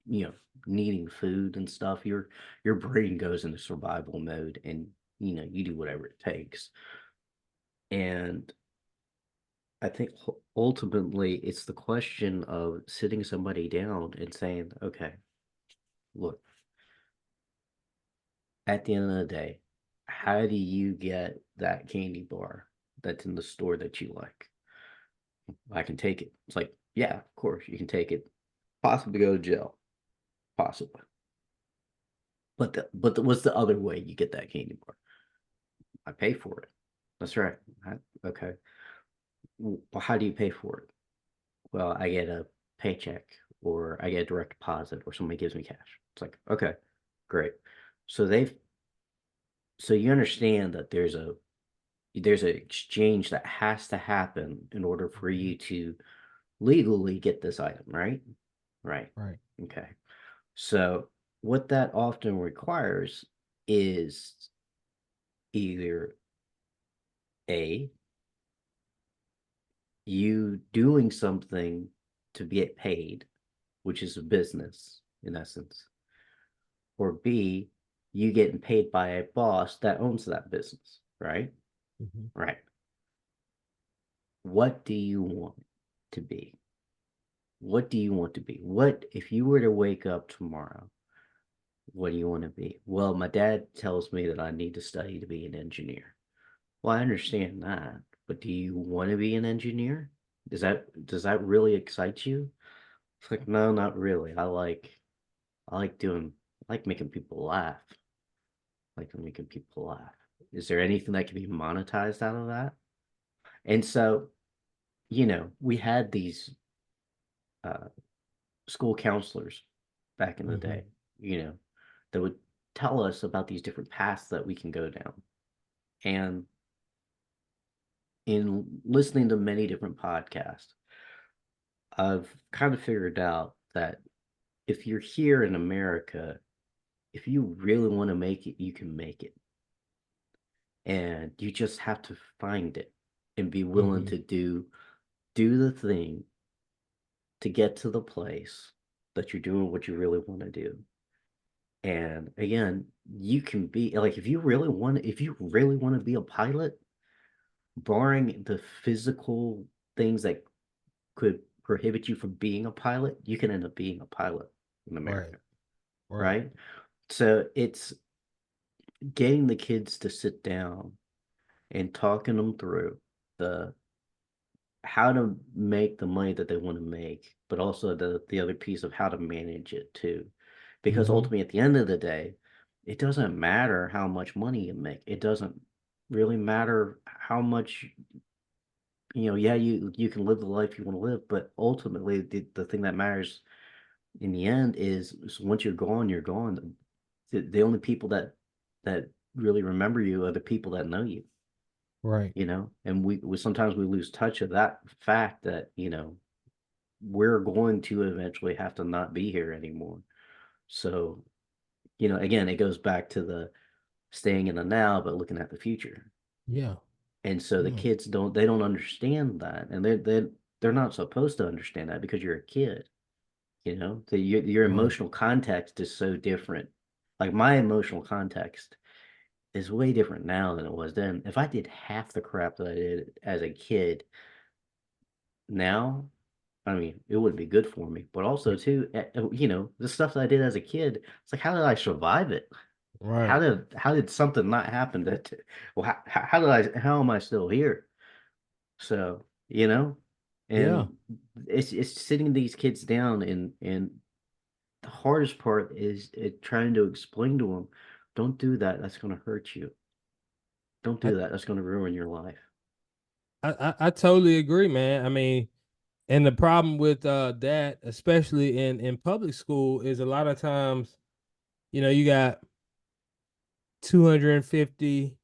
A: you know, needing food and stuff, your brain goes into survival mode, and you do whatever it takes. And I think ultimately it's the question of sitting somebody down and saying, okay, look, at the end of the day, how do you get that candy bar that's in the store that you like? I can take it. It's like, yeah, of course you can take it. Possibly go to jail, possibly. What's the other way you get that candy bar? I pay for it. That's right. Okay. Well, how do you pay for it? Well, I get a paycheck, or I get a direct deposit, or somebody gives me cash. It's like, okay, great. So so you understand that there's an exchange that has to happen in order for
B: Mhm.
A: you to legally get this item, right? Right.
B: Right.
A: Okay. So what that often requires is either A, you doing something to get paid, which is a business in essence, or B, you getting paid by a boss that owns that business, right?
B: Mhm.
A: Right. What do you want to be? What do you want to be? What if you were to wake up tomorrow? What do you want to be? Well, my dad tells me that I need to study to be an engineer. Well, I understand that, but do you want to be an engineer? Does that really excite you? It's like, no, not really. I like making people laugh. I like making people laugh. Is there anything that can be monetized out of that? And so, we had these uh, school counselors back in the
B: Mhm.
A: day, you know, that would tell us about these different paths that we can go down. And in listening to many different podcasts, I've kind of figured out that if you're here in America, if you really want to make it, you can make it. And you just have to find it and be willing
B: Mhm.
A: to do the thing to get to the place that you're doing what you really want to do. And again, you can be like if you really want to be a pilot, barring the physical things that could prohibit you from being a pilot, you can end up being a pilot in
B: Right.
A: America,
B: Right.
A: right? So it's getting the kids to sit down and talking them through the how to make the money that they want to make, but also the other piece of how to manage it too. Because
B: Mhm.
A: ultimately at the end of the day, it doesn't matter how much money you make. It doesn't really matter how much, yeah, you can live the life you want to live, but ultimately the thing that matters in the end is once you're gone, you're gone. The only people that really remember you are the people that know you,
B: Right.
A: and we sometimes we lose touch of that fact that, we're going to eventually have to not be here anymore. So, again, it goes back to the staying in the now, but looking at the future.
B: Yeah.
A: And so the
B: Yeah.
A: kids don't understand that, and they're not supposed to understand that because you're a kid. Your
B: Right.
A: emotional context is so different. Like my emotional context is way different now than it was then. If I did half the crap that I did as a kid now, I mean, it wouldn't be good for me. But also too, the stuff that I did as a kid, it's like, how did I survive it?
B: Right.
A: How did something not happen well, how am I still here? So,
B: Yeah.
A: and it's sitting these kids down, and the hardest part is trying to explain to them, don't do that. That's going to hurt you. Don't
B: I,
A: do that. That's going to ruin your life.
B: I totally agree, man. I mean, and the problem with that, especially in public school, is a lot of times, you got 250,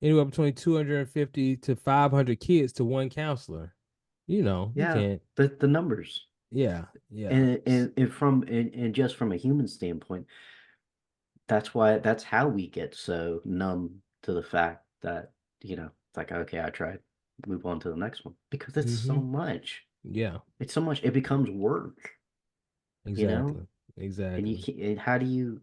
B: anywhere between 250 to 500 kids to one counselor. You
A: Yeah,
B: can't.
A: the numbers.
B: Yeah. Yeah.
A: And just from a human standpoint, that's how we get so numb to the fact that, it's like, okay, I tried, move on to the next one because it's so
B: Mm-hmm.
A: much.
B: Yeah.
A: It's so much, it becomes work, you know?
B: Exactly.
A: And you
B: Exactly.
A: can't, and how do you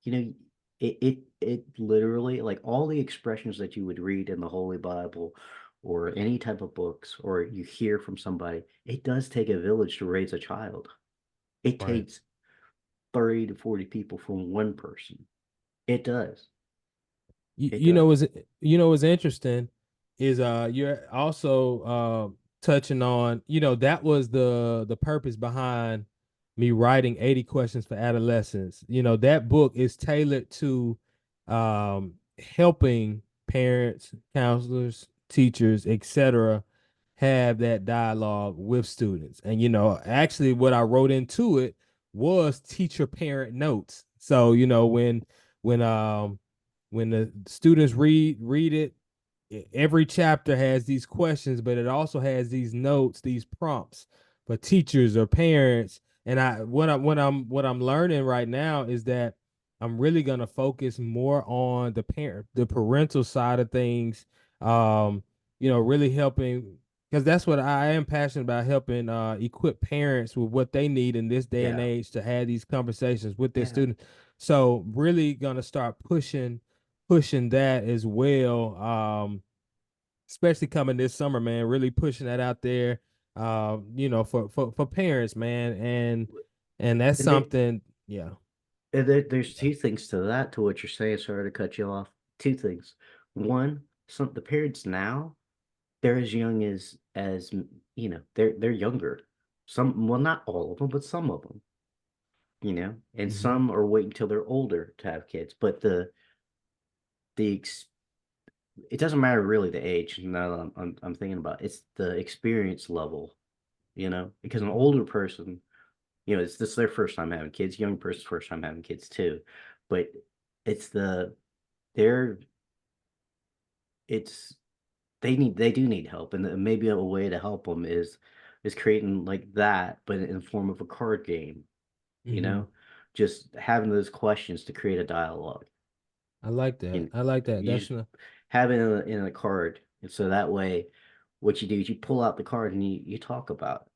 A: know, it literally, like all the expressions that you would read in the Holy Bible or any type of books or you hear from somebody, it does take a village to raise a child. It
B: Right.
A: takes 30 to 40 people from one person. It does.
B: You,
A: It
B: you know
A: does.
B: what's what's interesting is you're also touching on, that was the purpose behind me writing 80 questions for adolescents. That book is tailored to helping parents, counselors, teachers, etc. have that dialogue with students. And actually what I wrote into it was teacher parent notes. So, when um when the students read it, every chapter has these questions, but it also has these notes, these prompts for teachers or parents. And what I'm learning right now is that I'm really gonna focus more on the parental side of things. Really helping. because that's what I am passionate about, helping equip parents with what they need in this day and
A: Yeah.
B: age to have these conversations with their
A: Yeah.
B: students. So really gonna start pushing that as well. Especially coming this summer, man, really pushing that out there. For parents, man, and that's
A: And they,
B: something, yeah.
A: there's two things to that, to what you're saying. Sorry to cut you off. Two things. One, some the parents now, they're as young as they're younger. Some, well, not all of them, but some of them, and
B: Mm-hmm.
A: some are waiting until they're older to have kids. But the it doesn't matter really the age. Now that I'm thinking about it, it's the experience level, because an
B: Mm-hmm.
A: older person, it's this their first time having kids, young person's first time having kids too, but it's they're it's they do need help, and maybe a way to help them is creating like that, but in the form of a card game, you
B: Mm-hmm.
A: know, just having those questions to create a dialogue.
B: I like that.
A: And
B: I like that.
A: you
B: That's
A: just
B: not,
A: have it in a card, and so that way, what you do is you pull out the card and you talk about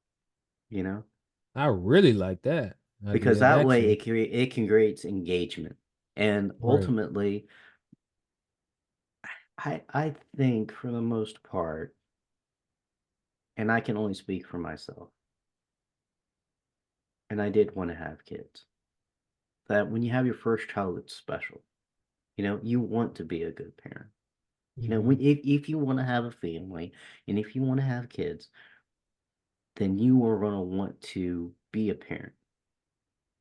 A: it,
B: I really like that
A: because
B: idea,
A: that way
B: actually.
A: it can create engagement, and
B: Right.
A: ultimately, I think for the most part, and I can only speak for myself, and I did want to have kids. That when you have your first child, it's special. You want to be a good parent.
B: Mm-hmm.
A: If you want to have a family and if you want to have kids, then you are going to want to be a parent.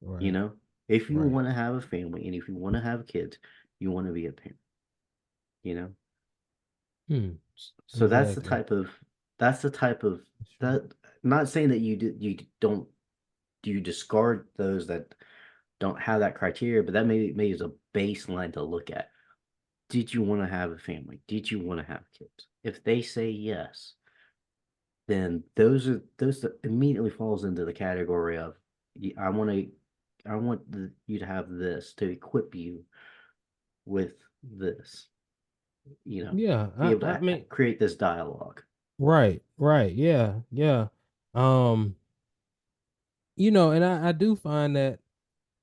A: You
B: Right.
A: know, if you
B: Right.
A: want to have a family and if you want to have kids, you want to be a parent. You know,
B: Hmm.
A: so
B: Exactly.
A: that's the type of
B: That's true.
A: that. Not saying that you don't you discard those that don't have that criteria, but that maybe is a baseline to look at. Did you want to have a family? Did you want to have kids? If they say yes, then those that immediately falls into the category of I want to you to have this to equip you with this,
B: Yeah.
A: be able
B: I
A: to
B: mean,
A: create this dialogue.
B: right. Right. Yeah. Yeah. Um, and I do find that,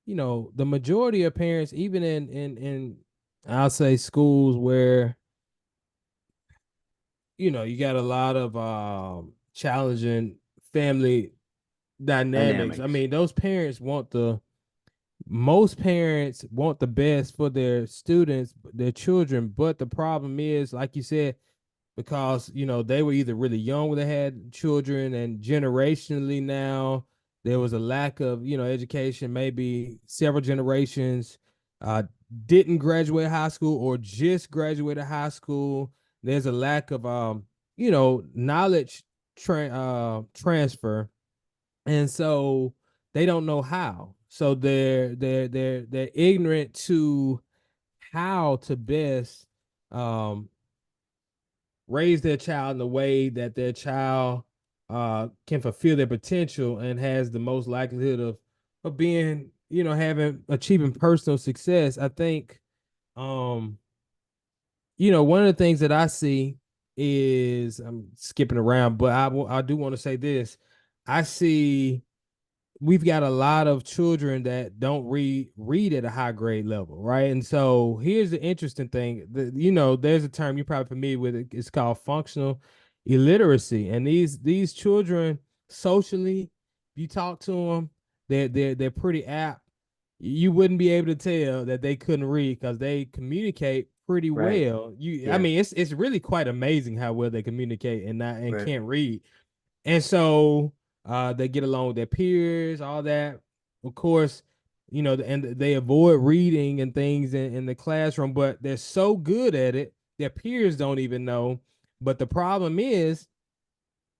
B: the majority of parents, even in I'll say schools where, you got a lot of challenging family dynamics. I
A: Dynamics,
B: mean, those parents want the most parents want the best for their students, their children, but the problem is, like you said, because they were either really young when they had children, and generationally now there was a lack of education. Maybe several generations uh, didn't graduate high school or just graduated high school. There's a lack of knowledge transfer, and so they don't know how. So they're ignorant to how to best um raise their child in the way that their child can fulfill their potential and has the most likelihood of being, having achieving personal success. I think um one of the things that I see is, I'm skipping around, but I do want to say this. I see we've got a lot of children that don't read at a high grade level, right? And so here's the interesting thing. There's a term you're probably familiar with. It's called functional illiteracy. And these children socially, if you talk to them, they're pretty apt. You wouldn't be able to tell that they couldn't read because they communicate pretty
A: right?
B: well. I
A: Yeah,
B: mean, it's really quite amazing how well they communicate and
A: right,
B: can't read. And so they get along with their peers, all that. Of course, and they avoid reading and things in the classroom, but they're so good at it, their peers don't even know. But the problem is,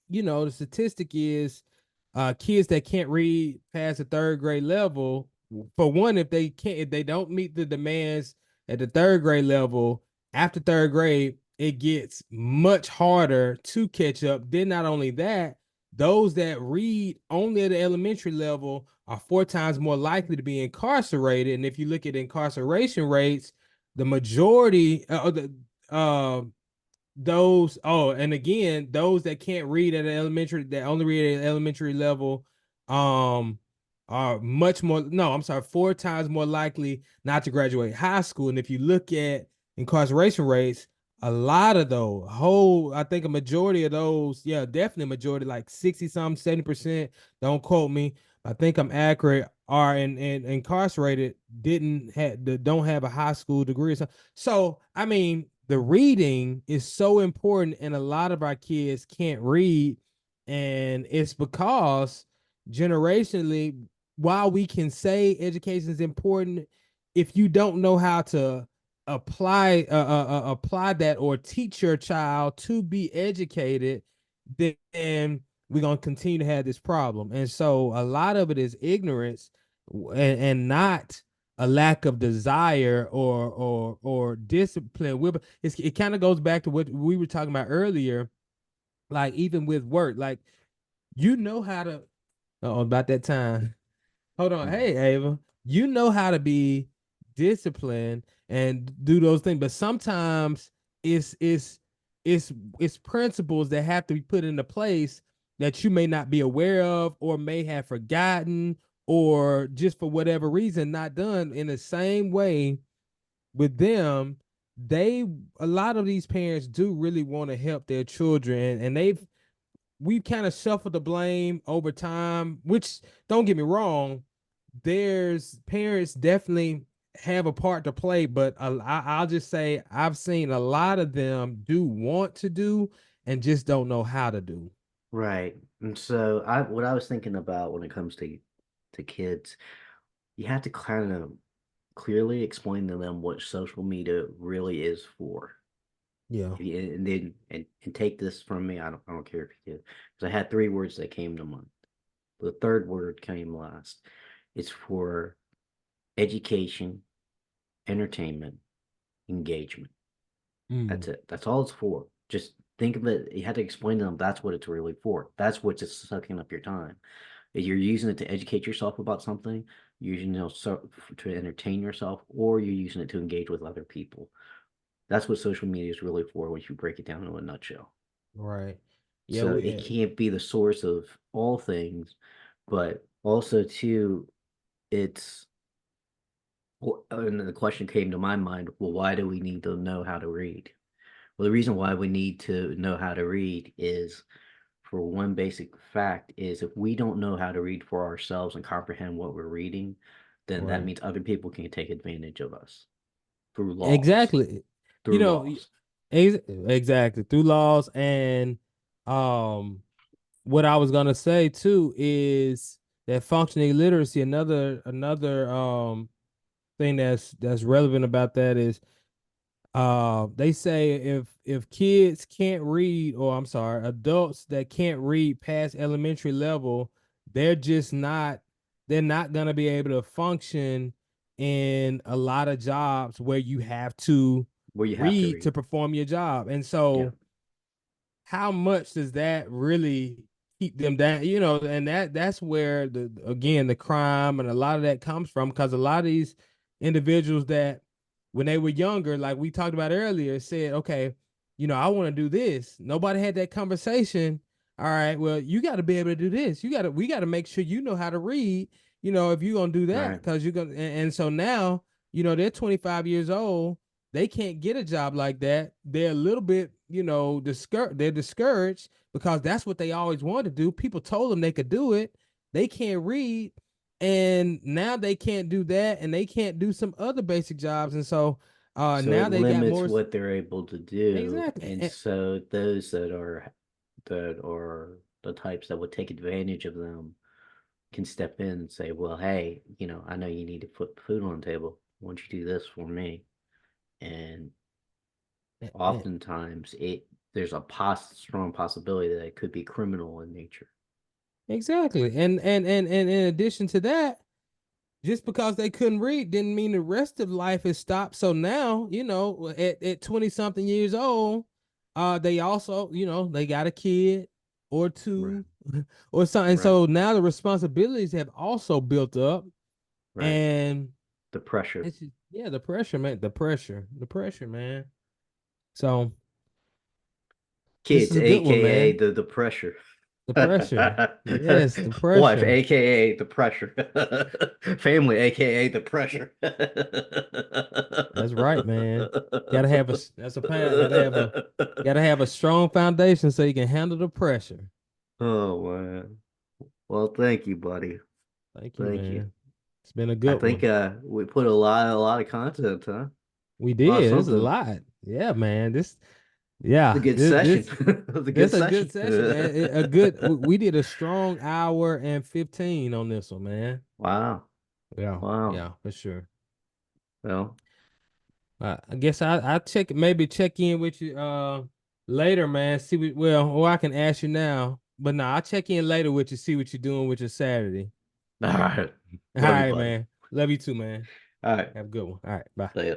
B: the statistic is kids that can't read past the third grade level, for one, if they don't meet the demands at the third grade level, after third grade, it gets much harder to catch up. Then not only that, those that read only at the elementary level are four times more likely to be incarcerated. And if you look at incarceration rates, the majority the those and again, those that can't read at an elementary, that only read at an elementary level, um are much more, no, I'm sorry, 4 times more likely not to graduate high school. And if you look at incarceration rates, a lot of those, I think a majority of those, yeah, definitely a majority, like 60 some 70%, don't quote me, I think I'm accurate, are in incarcerated, don't have a high school degree. So I mean, the reading is so important, and a lot of our kids can't read, and it's because generationally, while we can say education is important, if you don't know how to apply that or teach your child to be educated, then we're gonna continue to have this problem. And so a lot of it is ignorance, and not a lack of desire or discipline. It kind of goes back to what we were talking about earlier, like even with work, like you know how to. Oh, about that time. Hold on.
A: Mhm.
B: Hey, Ava, you know how to be disciplined and do those things, but sometimes it's it's it's principles that have to be put into place that you may not be aware of or may have forgotten or just for whatever reason not done in the same way with them. They A lot of these parents do really want to help their children, and we've kind of shuffled the blame over time, which don't get me wrong, there's parents definitely have a part to play, but I'll just say I've seen a lot of them do want to do and just don't know how to do.
A: Right. And so what I was thinking about when it comes to kids, you have to kind of clearly explain to them what social media really is for.
B: Yeah.
A: And then and take this from me, I don't care if you did. Because I had three words that came to mind. The third word came last. It's for education, entertainment, engagement.
B: Mm,
A: That's it. That's all it's for. Just think of it. You had to explain to them that's what it's really for. That's what's just sucking up your time. If you're using it to educate yourself about something, you're using it to entertain yourself, or you're using it to engage with other people. That's what social media is really for once you break it down in a nutshell.
B: right. Yeah,
A: So
B: we
A: it can't be the source of all things, but also too, it's and the question came to my mind, well, why do we need to know how to read? Well, the reason why we need to know how to read is for one basic fact is if we don't know how to read for ourselves and comprehend what we're reading, then that
B: right.
A: means other people can take advantage of us through laws,
B: Exactly. You
A: through
B: know,
A: laws.
B: exactly, through laws. And um what I was gonna say too is that functioning literacy, another thing that's relevant about that is they say if kids can't read, or I'm sorry, adults that can't read past elementary level, they're just not they're not gonna be able to function in a lot of jobs where you have to
A: Where you have to
B: read to
A: read.
B: perform your job. And
A: Yeah,
B: so how much does that really keep them down? And that's where the crime and a lot of that comes from, because a lot of these individuals that when they were younger, like we talked about earlier, said, okay, I want to do this. Nobody had that conversation. All right, well, you got to be able to do this. We got to make sure you know how to read, if you're going to do that,
A: right.
B: because you're going to, and so now, they're 25 years old, they can't get a job like that. They're a little bit, they're discouraged because that's what they always wanted to do. People told them they could do it. They can't read. And now they can't do that, and they can't do some other basic jobs. And so
A: So
B: now
A: it
B: they got
A: limits
B: more.
A: what they're able to do,
B: Exactly.
A: and so those that are the types that would take advantage of them can step in and say, "Well, hey, I know you need to put food on the table. Why don't you do this for me?" And oftentimes, there's a strong possibility that it could be criminal in nature.
B: Exactly. And in addition to that, just because they couldn't read didn't mean the rest of life is stopped. So now, at 20 something years old, they also, they got a kid or
A: Right,
B: two or something.
A: right,
B: So now the responsibilities have also built up.
A: right.
B: And
A: The pressure.
B: it's just, yeah, the pressure, man. The pressure, man. So This
A: Kids,
B: is a good one,
A: aka
B: man.
A: the pressure.
B: The pressure. Yes, the
A: Wife,
B: pressure.
A: aka the pressure. Family, aka the pressure.
B: That's right, man. Gotta have a that's a plan. Gotta have a strong foundation so you can handle the pressure.
A: Oh man. Well, thank you, buddy.
B: Thank you,
A: Thank you.
B: man. It's been a
A: I
B: good
A: think
B: one.
A: we put a lot of content, huh?
B: We
A: Oh,
B: did. It's a
A: something.
B: lot. Yeah, man.
A: It's a
B: Yeah,
A: good session. It's a good
B: this a good
A: session.
B: session, man. A good. We did a strong hour and 15 on this one, man.
A: Wow.
B: Yeah,
A: Wow.
B: yeah, for sure.
A: Well,
B: I guess I check in with you later, man. See what well, or I can ask you now. But no, I'll check in later with you, see what you're doing with your Saturday.
A: all right.
B: All
A: Love you,
B: right,
A: buddy.
B: man. Love you too, man.
A: All right.
B: Have a good one. All right, bye.
A: See ya.